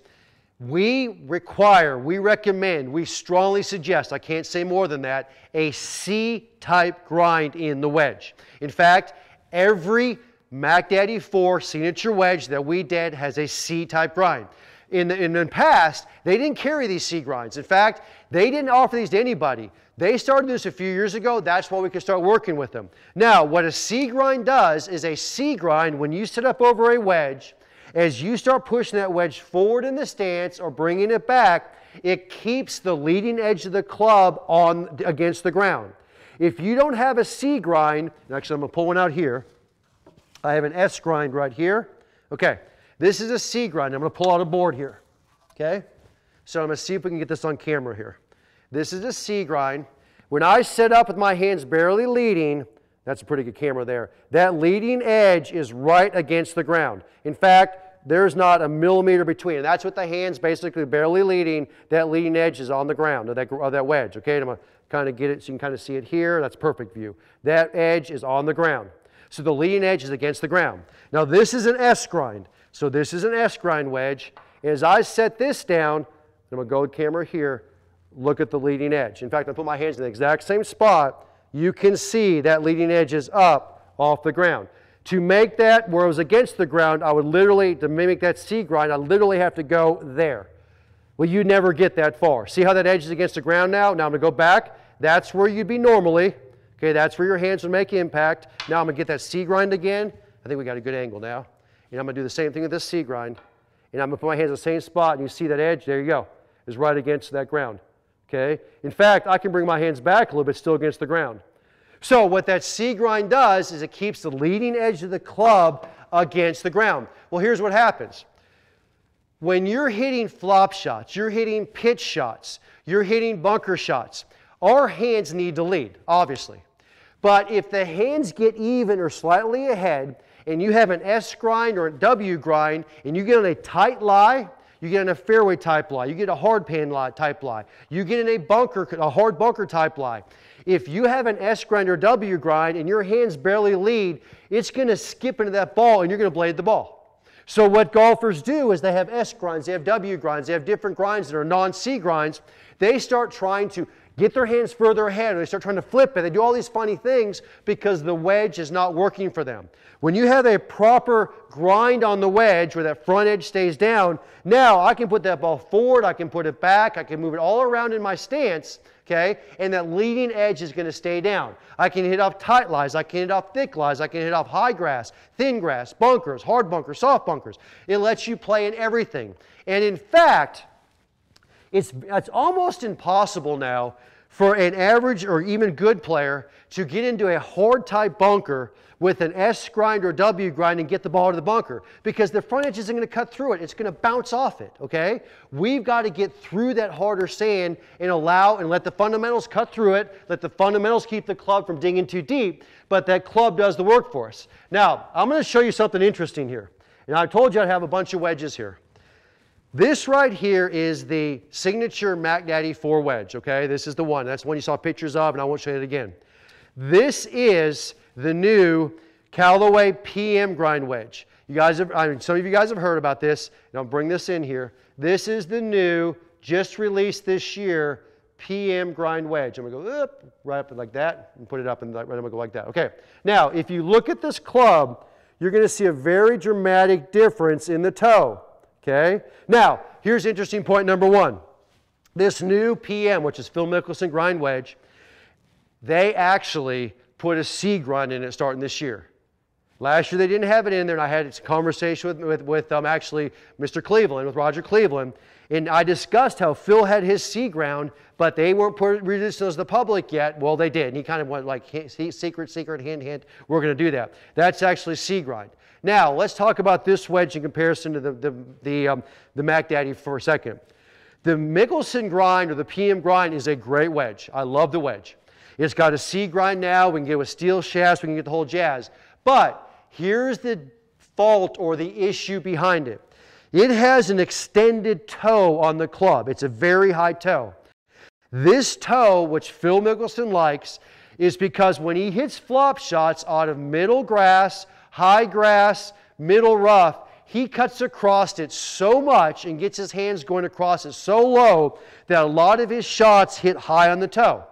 we recommend, we strongly suggest, I can't say more than that, a C-type grind in the wedge. In fact, every Mac Daddy 4 signature wedge that we did has a C-type grind. In the past, they didn't carry these C grinds. In fact, they didn't offer these to anybody. They started this a few years ago. That's why we could start working with them. Now, what a C grind does is a C grind, when you sit up over a wedge, as you start pushing that wedge forward in the stance or bringing it back, it keeps the leading edge of the club against the ground. If you don't have a C grind, actually I'm going to pull one out here. I have an S grind right here. Okay, this is a C grind. I'm going to pull out a board here. Okay, so I'm going to see if we can get this on camera here. This is a C grind. When I set up with my hands barely leading, that's a pretty good camera there, that leading edge is right against the ground. In fact, there's not a millimeter between. And that's with the hands basically barely leading, that leading edge is on the ground of that wedge. Okay, and I'm going to kind of get it so you can kind of see it here. That's perfect view. That edge is on the ground. So the leading edge is against the ground. Now this is an S grind. So this is an S grind wedge. As I set this down, I'm going to go with camera here, look at the leading edge. In fact, I put my hands in the exact same spot. You can see that leading edge is up off the ground. To make that where it was against the ground, I would literally, to mimic that C grind, I literally have to go there. Well, you never get that far. See how that edge is against the ground now? Now I'm going to go back. That's where you'd be normally. Okay, that's where your hands would make impact. Now I'm going to get that C grind again. I think we got a good angle now. And I'm going to do the same thing with this C grind. And I'm going to put my hands in the same spot, and you see that edge, there you go, is right against that ground. Okay? In fact, I can bring my hands back a little bit, still against the ground. So what that C grind does is it keeps the leading edge of the club against the ground. Well, here's what happens. When you're hitting flop shots, you're hitting pitch shots, you're hitting bunker shots, our hands need to lead, obviously. But if the hands get even or slightly ahead, and you have an S grind or a W grind, and you get on a tight lie, you get in a fairway type lie, you get a hard pan lie type lie, you get in a hard bunker type lie. If you have an S grind or W grind and your hands barely lead, it's going to skip into that ball and you're going to blade the ball. So what golfers do is they have S grinds, they have W grinds, they have different grinds that are non-C grinds. They start trying to get their hands further ahead, or they start trying to flip it. They do all these funny things because the wedge is not working for them. When you have a proper grind on the wedge where that front edge stays down, now I can put that ball forward, I can put it back, I can move it all around in my stance, okay, and that leading edge is going to stay down. I can hit off tight lies, I can hit off thick lies, I can hit off high grass, thin grass, bunkers, hard bunkers, soft bunkers. It lets you play in everything. And in fact, it's almost impossible now for an average or even good player to get into a hard type bunker with an S grind or W grind and get the ball to the bunker, because the front edge isn't going to cut through it. It's going to bounce off it, okay? We've got to get through that harder sand and allow and let the fundamentals cut through it, let the fundamentals keep the club from digging too deep, but that club does the work for us. Now, I'm going to show you something interesting here. And I told you I'd have a bunch of wedges here. This right here is the signature Mac Daddy 4 wedge, okay? This is the one. That's the one you saw pictures of, and I won't show you it again. This is the new Callaway PM grind wedge. You guys have, some of you guys have heard about this, and I'll bring this in here. This is the new, just released this year, PM grind wedge. I'm going to go up, right up like that, and put it up, and right, I'm going to go like that. Okay. Now, if you look at this club, you're going to see a very dramatic difference in the toe. Okay? Now, here's interesting point number one. This new PM, which is Phil Mickelson grind wedge, they actually put a C grind in it starting this year. Last year they didn't have it in there, and I had a conversation with actually Mr. Cleveland, with Roger Cleveland, and I discussed how Phil had his C ground, but they weren't releasing those to the public yet. Well, they did, and he kind of went like, secret, hint, hint, we're going to do that. That's actually C grind. Now, let's talk about this wedge in comparison to the Mac Daddy for a second. The Mickelson grind, or the PM grind, is a great wedge. I love the wedge. It's got a C grind now. We can get with steel shafts. We can get the whole jazz. But here's the fault or the issue behind it. It has an extended toe on the club. It's a very high toe. This toe, which Phil Mickelson likes, is because when he hits flop shots out of middle grass, high grass, middle rough, he cuts across it so much and gets his hands going across it so low that a lot of his shots hit high on the toe.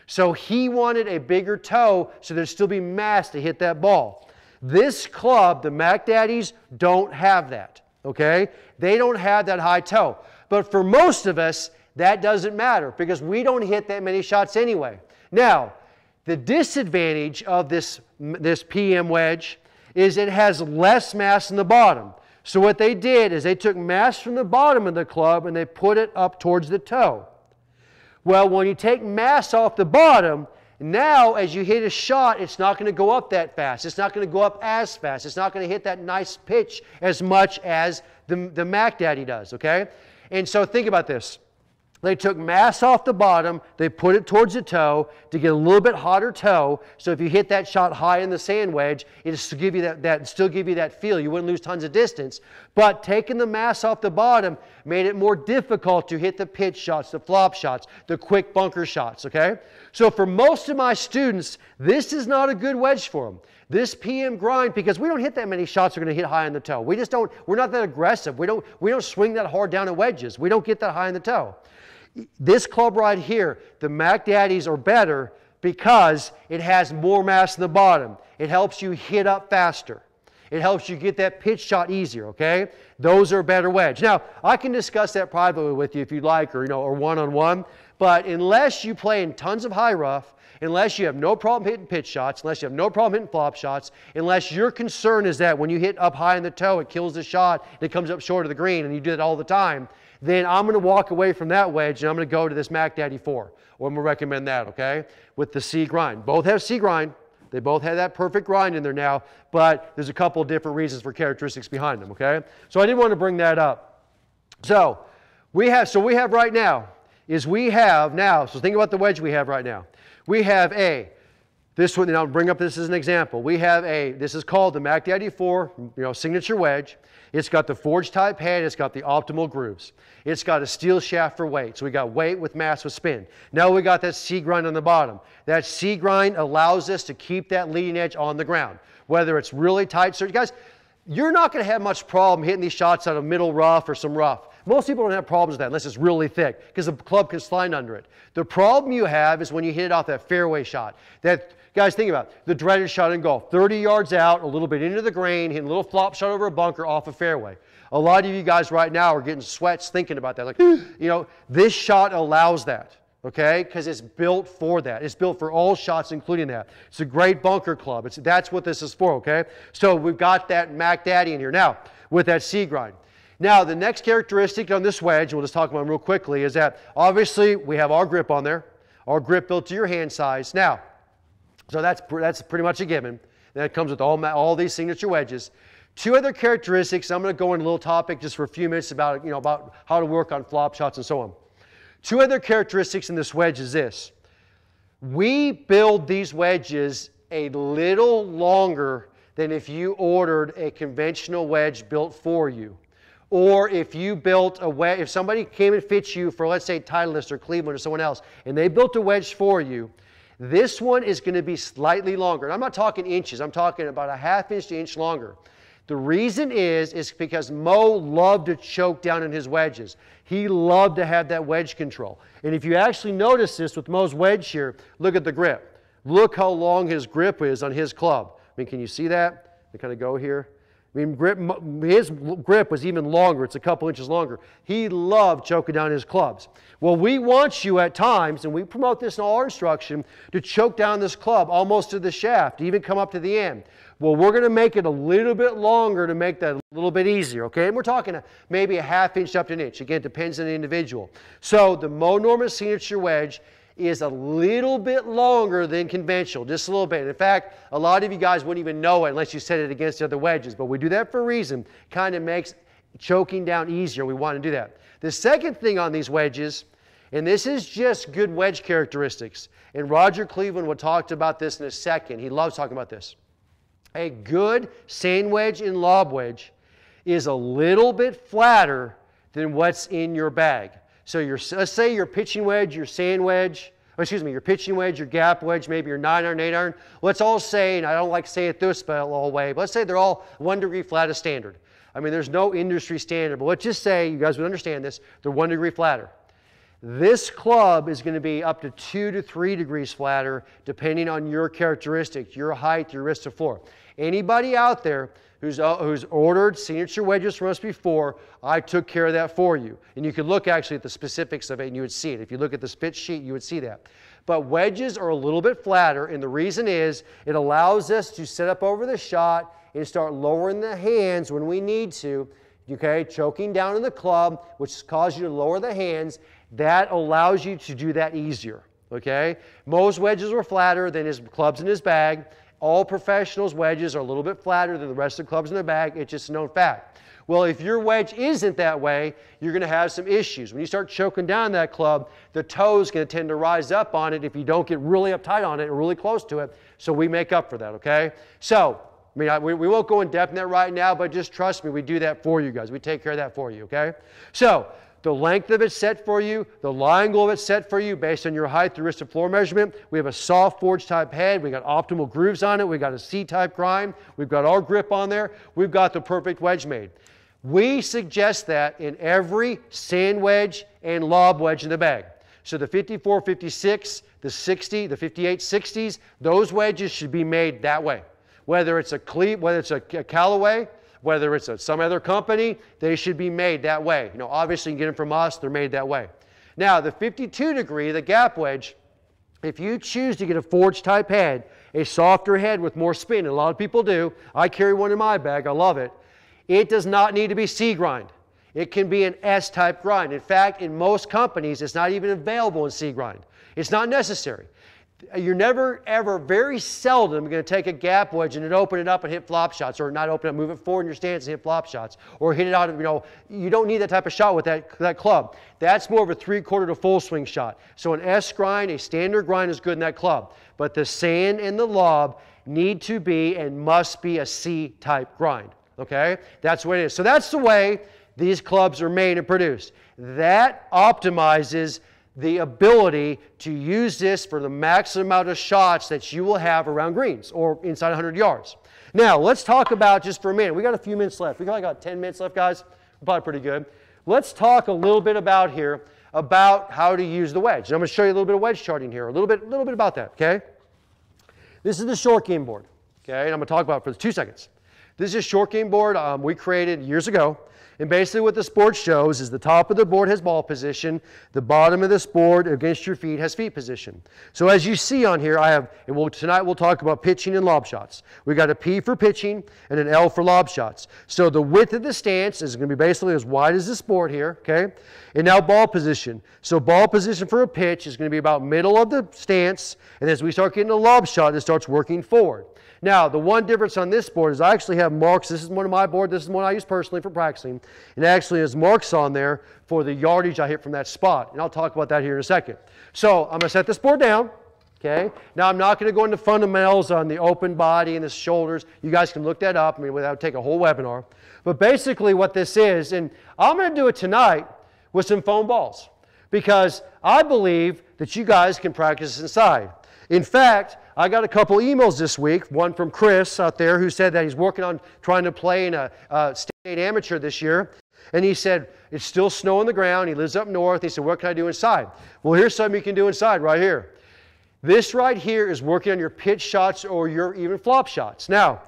So he wanted a bigger toe so there'd still be mass to hit that ball. This club, the Mac Daddies, don't have that, okay? They don't have that high toe. But for most of us, that doesn't matter because we don't hit that many shots anyway. Now, the disadvantage of this PM wedge is it has less mass in the bottom. So what they did is they took mass from the bottom of the club and they put it up towards the toe. Well, when you take mass off the bottom, now as you hit a shot, it's not going to go up that fast. It's not going to go up as fast. It's not going to hit that nice pitch as much as the Mac Daddy does, okay? And so think about this. They took mass off the bottom, they put it towards the toe to get a little bit hotter toe, so if you hit that shot high in the sand wedge, it'll still give you that feel. You wouldn't lose tons of distance. But taking the mass off the bottom made it more difficult to hit the pitch shots, the flop shots, the quick bunker shots, okay? So for most of my students, this is not a good wedge for them. This PM grind, because we don't hit that many shots that are going to hit high on the toe. We just don't, we're not that aggressive. We don't swing that hard down at wedges. We don't get that high on the toe. This club right here, the Mac Daddies are better because it has more mass in the bottom. It helps you hit up faster. It helps you get that pitch shot easier, okay? Those are a better wedge. Now, I can discuss that privately with you if you'd like, or, or one-on-one, but unless you play in tons of high rough, unless you have no problem hitting pitch shots, unless you have no problem hitting flop shots, unless your concern is that when you hit up high in the toe, it kills the shot, and it comes up short of the green, and you do it all the time, then I'm going to walk away from that wedge and I'm going to go to this Mac Daddy 4. Or I'm going to recommend that, okay? With the C grind. Both have C grind. They both have that perfect grind in there now, but there's a couple of different reasons for characteristics behind them, okay? So I didn't want to bring that up. So we have right now, so think about the wedge we have right now. We have this one, and I'll bring up this as an example. We have this is called the Mac Daddy 4, signature wedge. It's got the forged type head, it's got the optimal grooves. It's got a steel shaft for weight. So we got weight with mass with spin. Now we got that C grind on the bottom. That C grind allows us to keep that leading edge on the ground. Whether it's really tight, so guys, you're not going to have much problem hitting these shots out of middle rough or some rough. Most people don't have problems with that unless it's really thick because the club can slide under it. The problem you have is when you hit it off that fairway shot. Guys, think about it. The dreaded shot in golf. 30 yards out, a little bit into the green, hitting a little flop shot over a bunker off a fairway. A lot of you guys right now are getting sweats thinking about that. Like, this shot allows that, okay? Because it's built for that. It's built for all shots, including that. It's a great bunker club. That's what this is for, okay? So we've got that Mac Daddy in here. Now, with that C grind. Now, the next characteristic on this wedge, we'll just talk about them real quickly, is that obviously we have our grip on there, our grip built to your hand size. Now, so that's pretty much a given. That comes with all these signature wedges. Two other characteristics, I'm going to go into a little topic just for a few minutes about, about how to work on flop shots and so on. Two other characteristics in this wedge is this. We build these wedges a little longer than if you ordered a conventional wedge built for you. Or if you built a wedge, if somebody came and fit you for, let's say, Titleist or Cleveland or someone else, and they built a wedge for you, this one is going to be slightly longer. And I'm not talking inches. I'm talking about a ½ to inch longer. The reason is because Mo loved to choke down in his wedges. He loved to have that wedge control. And if you actually notice this with Mo's wedge here, look at the grip. Look how long his grip is on his club. I mean, can you see that? They kind of go here. I mean, his grip was even longer. It's a couple inches longer. He loved choking down his clubs. Well, we want you at times, and we promote this in all our instruction, to choke down this club almost to the shaft, even come up to the end. Well, we're going to make it a little bit longer to make that a little bit easier, okay? And we're talking maybe a ½ inch up to an inch. Again, it depends on the individual. So the Mo Norman signature wedge is a little bit longer than conventional, just a little bit. In fact, a lot of you guys wouldn't even know it unless you set it against the other wedges, but we do that for a reason. Kind of makes choking down easier. We want to do that. The second thing on these wedges, and this is just good wedge characteristics, and Roger Cleveland will talk about this in a second. He loves talking about this. A good sand wedge and lob wedge is a little bit flatter than what's in your bag. So let's say your pitching wedge, your sand wedge, your pitching wedge, your gap wedge, maybe your 9-iron, 8-iron. Let's all say, and I don't like to say it this way, but let's say they're all 1 degree flat as standard. I mean, there's no industry standard, but let's just say, you guys would understand this, they're 1 degree flatter. This club is going to be up to 2 to 3 degrees flatter depending on your characteristics, your height, your wrist to floor. Anybody out there who's ordered signature wedges from us before, I took care of that for you. And you can look actually at the specifics of it and you would see it. If you look at the spit sheet, you would see that. But wedges are a little bit flatter, and the reason is it allows us to set up over the shot and start lowering the hands when we need to, okay, choking down in the club, which causes you to lower the hands. That allows you to do that easier, okay? Most wedges were flatter than his clubs in his bag. All professionals' wedges are a little bit flatter than the rest of the clubs in their bag. It's just a known fact. Well, if your wedge isn't that way, you're going to have some issues. When you start choking down that club, the toe's going to tend to rise up on it if you don't get really uptight on it or really close to it. So we make up for that, okay? So, I mean, we won't go in depth in that right now, but just trust me, we do that for you guys. We take care of that for you, okay? So, the length of it set for you, the lie angle of it set for you based on your height, the wrist to floor measurement. We have a soft forge type head. We got optimal grooves on it. We got a C-type grind. We've got our grip on there. We've got the perfect wedge made. We suggest that in every sand wedge and lob wedge in the bag. So the 54, 56, the 60, the 58, 60s, those wedges should be made that way. Whether it's a Callaway, whether it's some other company, they should be made that way. You know, obviously you can get them from us, they're made that way. Now, the 52 degree, the gap wedge, if you choose to get a forge type head, a softer head with more spin, and a lot of people do, I carry one in my bag, I love it, it does not need to be C grind. It can be an S type grind. In fact, in most companies, it's not even available in C grind. It's not necessary. You're never, ever, very seldom going to take a gap wedge and then open it up and hit flop shots, or not open it, move it forward in your stance and hit flop shots, or hit it out of, you don't need that type of shot with that club. That's more of a 3/4 to full swing shot. So an S grind, a standard grind is good in that club. But the sand and the lob need to be and must be a C type grind, okay? That's what it is. So that's the way these clubs are made and produced. That optimizes the ability to use this for the maximum amount of shots that you will have around greens or inside 100 yards. Now, let's talk about, just for a minute, we got a few minutes left. We probably got 10 minutes left, guys. We're probably pretty good. Let's talk a little bit about here about how to use the wedge. And I'm going to show you a little bit of wedge charting here, a little bit about that, okay? This is the short game board, okay? And I'm going to talk about it for 2 seconds. This is a short game board we created years ago. And basically what this board shows is the top of the board has ball position, the bottom of this board against your feet has feet position. So as you see on here, I have, and tonight we'll talk about pitching and lob shots. We got a P for pitching and an L for lob shots. So the width of the stance is going to be basically as wide as this board here, okay? And now ball position. So ball position for a pitch is going to be about middle of the stance, and as we start getting a lob shot, it starts working forward. Now, the one difference on this board is I actually have marks. This is one of my boards. This is one I use personally for practicing. It actually has marks on there for the yardage I hit from that spot. And I'll talk about that here in a second. So I'm going to set this board down. Okay. Now, I'm not going to go into fundamentals on the open body and the shoulders. You guys can look that up. I mean, that would take a whole webinar. But basically what this is, and I'm going to do it tonight with some foam balls because I believe that you guys can practice inside. In fact, I got a couple emails this week, one from Chris out there who said that he's working on trying to play in a state amateur this year. And he said, it's still snow on the ground. He lives up north. He said, what can I do inside? Well, here's something you can do inside right here. This right here is working on your pitch shots or your even flop shots. Now,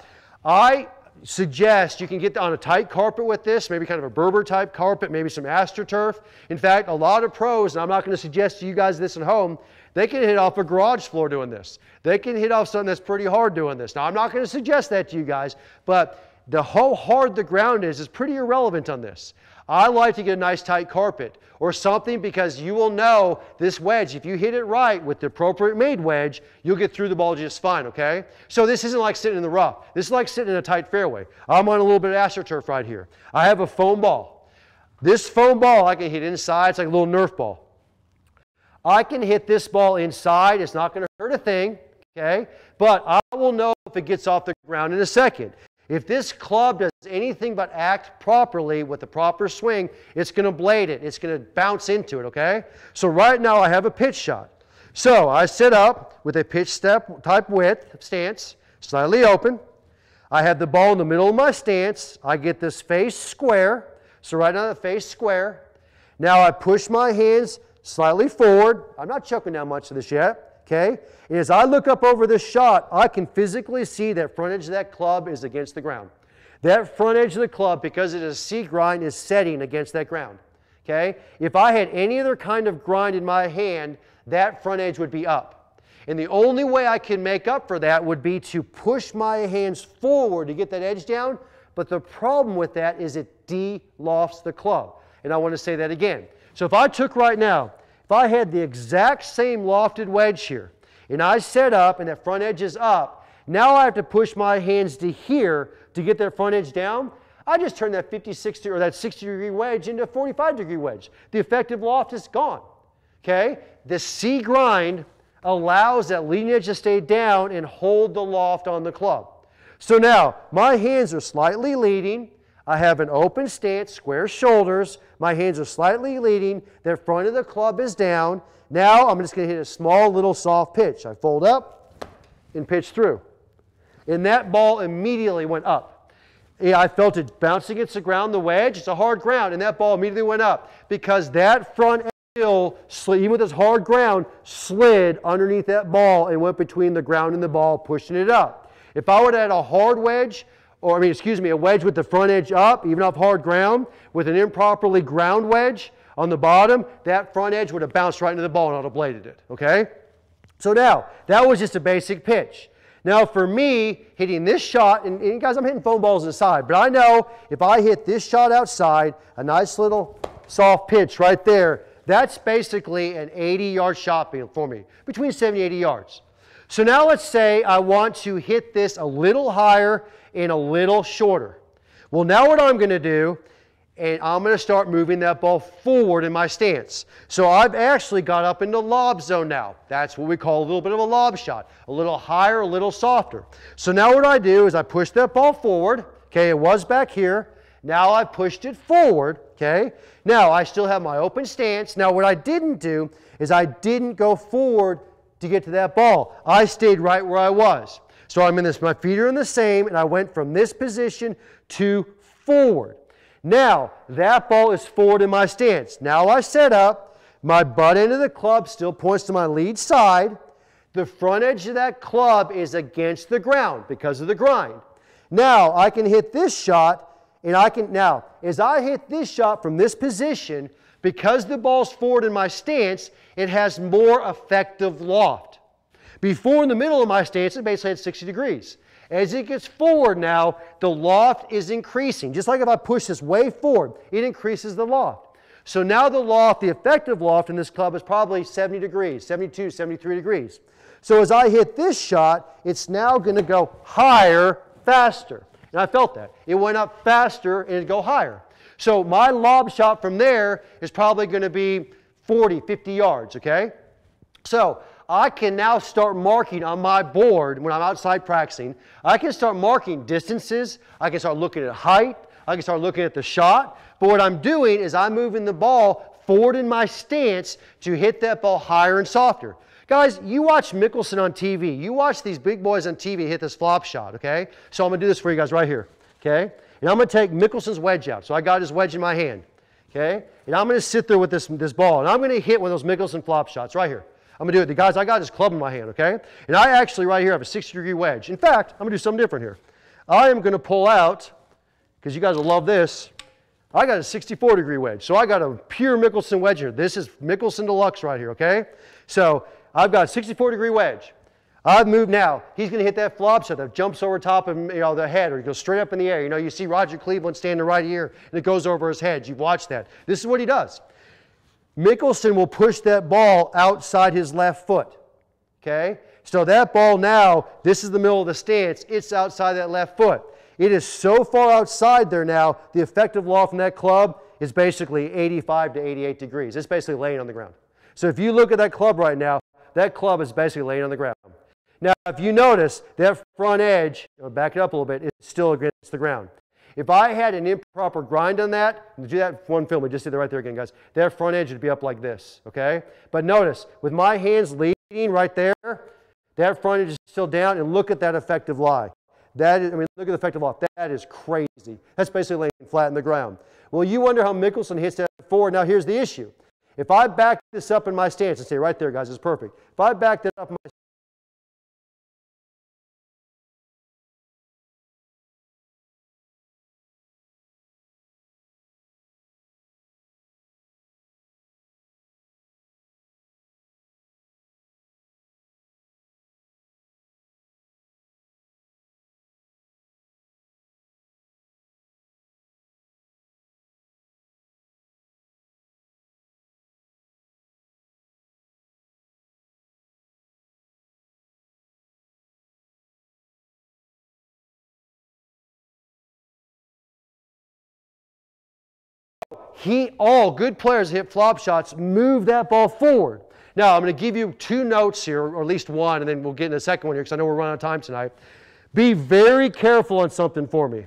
I suggest you can get on a tight carpet with this, maybe kind of a Berber type carpet, maybe some AstroTurf. In fact, a lot of pros, and I'm not going to suggest to you guys this at home, they can hit off a garage floor doing this. They can hit off something that's pretty hard doing this. Now, I'm not going to suggest that to you guys, but how hard the ground is pretty irrelevant on this. I like to get a nice tight carpet or something because you will know this wedge, if you hit it right with the appropriate made wedge, you'll get through the ball just fine, okay? So this isn't like sitting in the rough. This is like sitting in a tight fairway. I'm on a little bit of AstroTurf right here. I have a foam ball. This foam ball I can hit inside. It's like a little Nerf ball. I can hit this ball inside. It's not going to hurt a thing, okay? But I will know if it gets off the ground in a second. If this club does anything but act properly with the proper swing, it's going to blade it. It's going to bounce into it, okay? So right now I have a pitch shot. So I sit up with a pitch step type width stance, slightly open. I have the ball in the middle of my stance. I get this face square. So right now the face square. Now I push my hands slightly forward. I'm not choking down much of this yet, okay? And as I look up over this shot, I can physically see that front edge of that club is against the ground. That front edge of the club, because it is a C grind, is setting against that ground, okay? If I had any other kind of grind in my hand, that front edge would be up. And the only way I can make up for that would be to push my hands forward to get that edge down, but the problem with that is it de-lofts the club. And I want to say that again. So if I took right now, if I had the exact same lofted wedge here, and I set up and that front edge is up, now I have to push my hands to here to get that front edge down. I just turned that 50, 60, or that 60-degree wedge into a 45-degree wedge. The effective loft is gone, okay? The C grind allows that leading edge to stay down and hold the loft on the club. So now, my hands are slightly leading. I have an open stance, square shoulders. My hands are slightly leading. The front of the club is down. Now I'm just going to hit a small little soft pitch. I fold up and pitch through. And that ball immediately went up. I felt it bouncing against the ground, the wedge. It's a hard ground, and that ball immediately went up because that front edge, even with this hard ground, slid underneath that ball and went between the ground and the ball, pushing it up. If I would have had a hard wedge, a wedge with the front edge up, even off hard ground, with an improperly ground wedge on the bottom, that front edge would have bounced right into the ball and I would have bladed it, okay? So now, that was just a basic pitch. Now for me, hitting this shot, and guys, I'm hitting foam balls inside, but I know if I hit this shot outside, a nice little soft pitch right there, that's basically an 80-yard shot for me, between 70 and 80 yards. So now let's say I want to hit this a little higher and a little shorter. Well, now what I'm going to do, and I'm going to start moving that ball forward in my stance. So I've actually got up into lob zone now. That's what we call a little bit of a lob shot. A little higher, a little softer. So now what I do is I push that ball forward. Okay, it was back here. Now I've pushed it forward. Okay, now I still have my open stance. Now what I didn't do is I didn't go forward to get to that ball. I stayed right where I was. So I'm in this, my feet are in the same, and I went from this position to forward. Now, that ball is forward in my stance. Now I set up, my butt end of the club still points to my lead side. The front edge of that club is against the ground because of the grind. Now I can hit this shot, and now as I hit this shot from this position, because the ball's forward in my stance, it has more effective loft. Before in the middle of my stance, it basically had 60 degrees. As it gets forward now, the loft is increasing. Just like if I push this way forward, it increases the loft. So now the loft, the effective loft in this club is probably 70 degrees, 72, 73 degrees. So as I hit this shot, it's now going to go higher, faster. And I felt that. It went up faster and it'd go higher. So my lob shot from there is probably going to be 40, 50 yards, okay? So I can now start marking on my board when I'm outside practicing. I can start marking distances. I can start looking at height. I can start looking at the shot. But what I'm doing is I'm moving the ball forward in my stance to hit that ball higher and softer. Guys, you watch Mickelson on TV. You watch these big boys on TV hit this flop shot, okay? So I'm going to do this for you guys right here, okay? And I'm going to take Mickelson's wedge out. So I got his wedge in my hand, okay? And I'm going to sit there with this ball, and I'm going to hit one of those Mickelson flop shots right here. I'm going to do it. Guys, I got this club in my hand, okay? And I actually right here have a 60-degree wedge. In fact, I'm going to do something different here. I am going to pull out, because you guys will love this, I got a 64-degree wedge. So I got a pure Mickelson wedge here. This is Mickelson Deluxe right here, okay? So I've got a 64-degree wedge. I've moved now. He's going to hit that flop shot that jumps over top of the head, or he goes straight up in the air. You know, you see Roger Cleveland standing right here, and it goes over his head. You've watched that. This is what he does. Mickelson will push that ball outside his left foot, okay? So that ball now, this is the middle of the stance. It's outside that left foot. It is so far outside there now, the effective loft in that club is basically 85 to 88 degrees. It's basically laying on the ground. So if you look at that club right now, that club is basically laying on the ground. Now, if you notice, that front edge, back it up a little bit, is still against the ground. If I had an improper grind on that, and do that one film, we just did that right there again, guys, that front edge would be up like this, okay? But notice, with my hands leading right there, that front edge is still down, and look at that effective lie. That is, I mean, look at the effective loft. That is crazy. That's basically laying flat in the ground. Well, you wonder how Mickelson hits that forward. Now, here's the issue. If I back this up in my stance and say, right there, guys, it's perfect. If I back that up in my all good players hit flop shots, move that ball forward. Now, I'm going to give you two notes here, or at least one, and then we'll get into the second one here because I know we're running out of time tonight. Be very careful on something for me.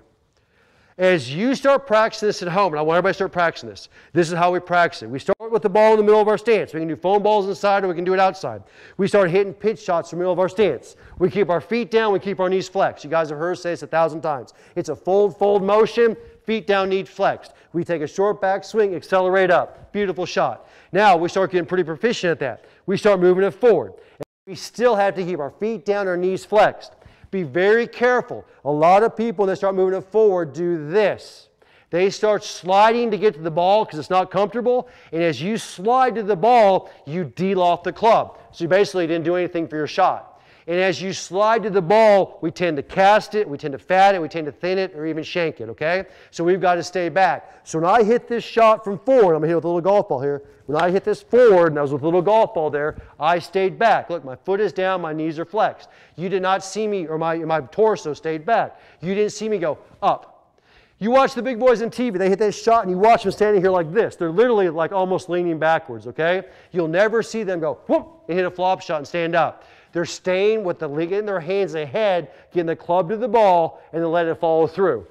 As you start practicing this at home, and I want everybody to start practicing this, this is how we practice it. We start with the ball in the middle of our stance. We can do foam balls inside or we can do it outside. We start hitting pitch shots in the middle of our stance. We keep our feet down, we keep our knees flexed. You guys have heard us say this 1,000 times. It's a fold motion, feet down, knees flexed. We take a short back swing, accelerate up. Beautiful shot. Now we start getting pretty proficient at that. We start moving it forward. And we still have to keep our feet down, our knees flexed. Be very careful. A lot of people, when they start moving it forward, do this. They start sliding to get to the ball because it's not comfortable. And as you slide to the ball, you de-loft the club. So you basically didn't do anything for your shot. And as you slide to the ball, we tend to cast it, we tend to fat it, we tend to thin it, or even shank it, okay? So we've got to stay back. So when I hit this shot from forward, I'm going to hit with a little golf ball here. When I hit this forward, and I was with a little golf ball there, I stayed back. Look, my foot is down, my knees are flexed. You did not see me, or my torso stayed back. You didn't see me go up. You watch the big boys on TV, they hit that shot, and you watch them standing here like this. They're literally like almost leaning backwards, okay? You'll never see them go, whoop, and hit a flop shot and stand up. They're staying with the leg in their hands ahead, getting the club to the ball, and then letting it follow through.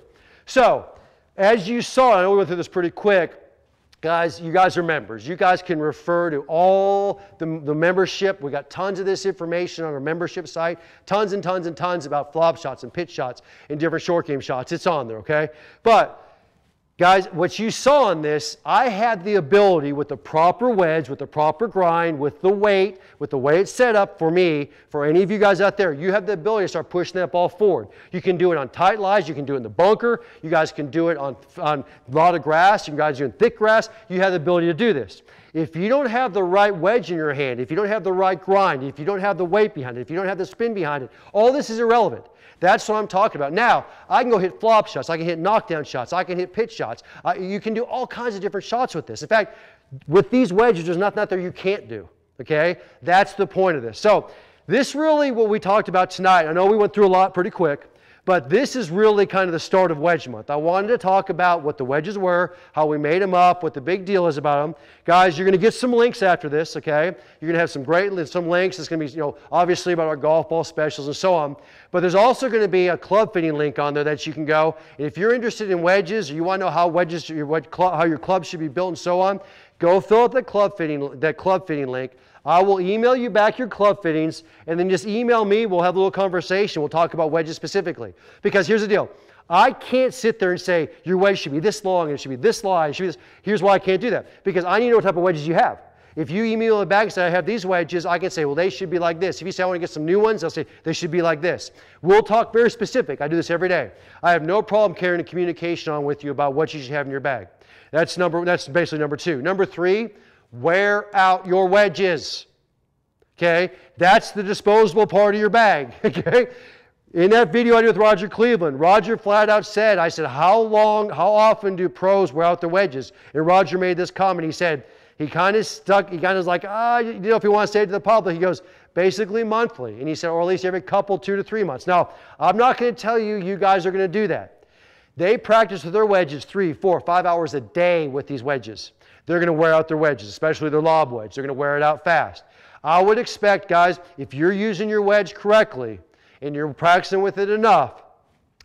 So, as you saw, I know we went through this pretty quick, guys, you guys are members. You guys can refer to all the membership. We got tons of this information on our membership site, tons and tons and tons about flop shots and pitch shots and different short game shots. It's on there, okay? But Guys, what you saw in this, I had the ability with the proper wedge, with the proper grind, with the way it's set up for me, for any of you guys out there, you have the ability to start pushing that ball forward. You can do it on tight lies, you can do it in the bunker, you guys can do it on a lot of grass, you guys do it in thick grass, you have the ability to do this. If you don't have the right wedge in your hand, if you don't have the right grind, if you don't have the weight behind it, if you don't have the spin behind it, all this is irrelevant. That's what I'm talking about. Now, I can go hit flop shots, I can hit knockdown shots, I can hit pitch shots. You can do all kinds of different shots with this. In fact, with these wedges, there's nothing out there you can't do, okay? That's the point of this. So this really what we talked about tonight. I know we went through a lot pretty quick, but this is really kind of the start of Wedge Month. I wanted to talk about what the wedges were, how we made them up, what the big deal is about them. Guys, you're going to get some links after this, okay? You're going to have some links. It's going to be, obviously about our golf ball specials and so on. But there's also going to be a club fitting link on there that you can go. And if you're interested in wedges, or you want to know how how your club should be built and so on, go fill out that club fitting link. I will email you back your club fittings, and then just email me. We'll have a little conversation. We'll talk about wedges specifically. Because here's the deal. I can't sit there and say, your wedge should be this long, and it should be this wide, it should be this. Here's why I can't do that. Because I need to know what type of wedges you have. If you email it back and say, I have these wedges, I can say, well, they should be like this. If you say, I want to get some new ones, I'll say, they should be like this. We'll talk very specific. I do this every day. I have no problem carrying a communication on with you about what you should have in your bag. That's basically number 2. Number 3, wear out your wedges. Okay? That's the disposable part of your bag. Okay? In that video I did with Roger Cleveland, Roger flat out said, I said, how often do pros wear out their wedges? And Roger made this comment. He said, he kind of was like, if he wants to say it to the public, he goes, basically monthly. And he said, or at least every couple, 2 to 3 months. Now, I'm not going to tell you, you guys are going to do that. They practice with their wedges 3, 4, 5 hours a day with these wedges. They're going to wear out their wedges, especially their lob wedge. They're going to wear it out fast. I would expect, guys, if you're using your wedge correctly and you're practicing with it enough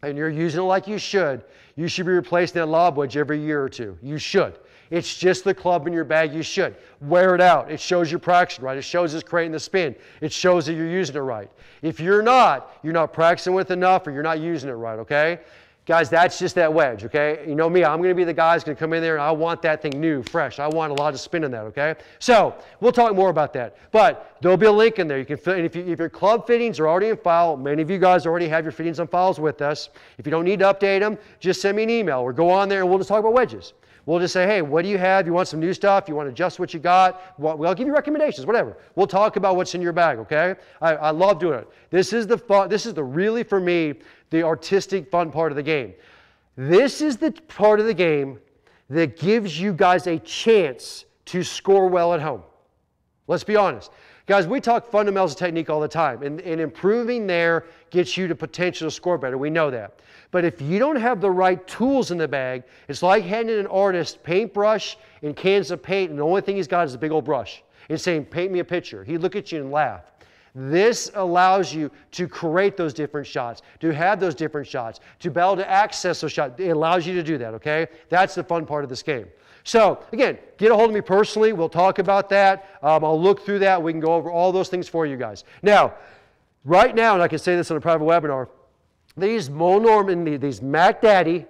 and you're using it like you should be replacing that lob wedge every year or 2. You should. It's just the club in your bag. You should. Wear it out. It shows you're practicing right. It shows it's creating the spin. It shows that you're using it right. If you're not practicing with enough or you're not using it right, okay? Guys, that's just that wedge, okay? You know me, I'm going to be the guy who's going to come in there and I want that thing new, fresh. I want a lot of spin in that, okay? So, we'll talk more about that. But there'll be a link in there. You can fill, and if your club fittings are already in file, many of you guys already have your fittings on files with us. If you don't need to update them, just send me an email or go on there and we'll just talk about wedges. We'll just say, hey, what do you have? You want some new stuff? You want to adjust what you got? Well, I'll give you recommendations, whatever. We'll talk about what's in your bag, okay? I love doing it. This is the fun. This is really, for me, the artistic fun part of the game. This is the part of the game that gives you guys a chance to score well at home. Let's be honest. Guys, we talk fundamentals of technique all the time, and improving there gets you the potential to score better. We know that. But if you don't have the right tools in the bag, it's like handing an artist paintbrush and cans of paint, and the only thing he's got is a big old brush, and saying, paint me a picture. He'd look at you and laugh. This allows you to create those different shots, to have those different shots, to be able to access those shots. It allows you to do that, okay? That's the fun part of this game. So, again, get a hold of me personally. We'll talk about that. I'll look through that. We can go over all those things for you guys. Now, right now, and I can say this on a private webinar, these these Mac Daddy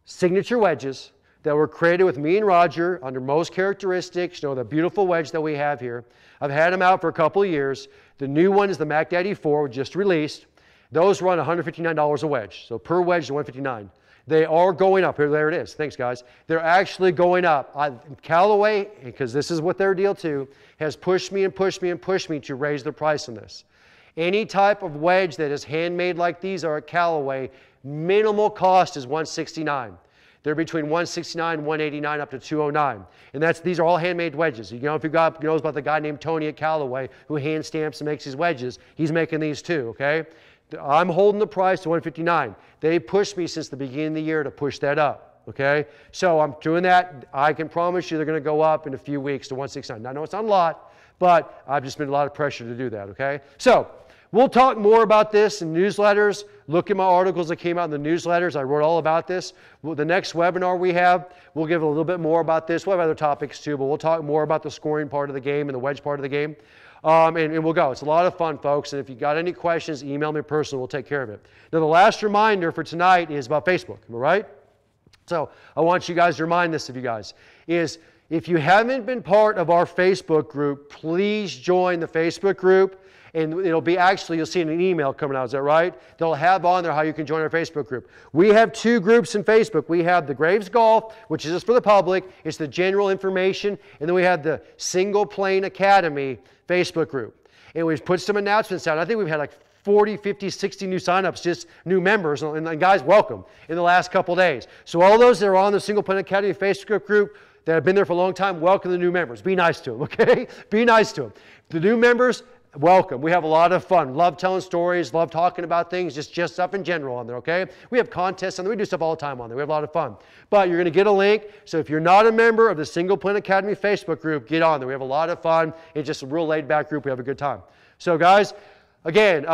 signature wedges that were created with me and Roger under most characteristics, the beautiful wedge that we have here. I've had them out for a couple of years. The new one is the Mac Daddy 4, just released. Those run $159 a wedge. So per wedge is $159. They are going up. There it is. Thanks, guys. They're actually going up. Callaway, because this is what their deal too, has pushed me and pushed me and pushed me to raise the price on this. Any type of wedge that is handmade like these are at Callaway, minimal cost is $169. They're between $169 and $189 up to $209. And these are all handmade wedges. If you knows about the guy named Tony at Callaway who hand stamps and makes these wedges, he's making these too, okay? I'm holding the price to $159. They pushed me since the beginning of the year to push that up, okay? So I'm doing that. I can promise you they're going to go up in a few weeks to $169. Now, I know it's not a lot, but I've just been a lot of pressure to do that, okay? So we'll talk more about this in newsletters. Look at my articles that came out in the newsletters. I wrote all about this. The next webinar we have, we'll give a little bit more about this. We'll have other topics too, but we'll talk more about the scoring part of the game and the wedge part of the game. And we'll go. It's a lot of fun, folks. And if you got any questions, email me personally. We'll take care of it. Now, the last reminder for tonight is about Facebook. Am I right? So I want you guys to remind this of you guys, is if you haven't been part of our Facebook group, please join the Facebook group. And it'll be actually, you'll see an email coming out, is that right? They'll have on there how you can join our Facebook group. We have 2 groups in Facebook. We have the Graves Golf, which is just for the public. It's the general information. And then we have the Single Plane Academy Facebook group. And we've put some announcements out. I think we've had like 40, 50, 60 new signups, just new members. And guys, welcome in the last couple days. So all those that are on the Single Plane Academy Facebook group that have been there for a long time, welcome the new members. Be nice to them, okay? Be nice to them. The new members, welcome. We have a lot of fun. Love telling stories, love talking about things, just stuff in general on there, okay? We have contests on there. We do stuff all the time on there. We have a lot of fun. But you're going to get a link. So if you're not a member of the Single Plane Academy Facebook group, get on there. We have a lot of fun. It's just a real laid-back group. We have a good time. So guys, again,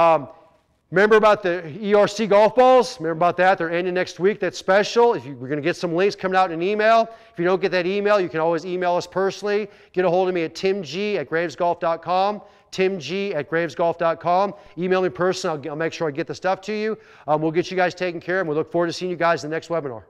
remember about the ERC golf balls? Remember about that? They're ending next week. That's special. We're going to get some links coming out in an email. If you don't get that email, you can always email us personally. Get a hold of me at timg@gravesgolf.com. timg@gravesgolf.com. Email me personally. I'll make sure I get the stuff to you. We'll get you guys taken care of, and we look forward to seeing you guys in the next webinar.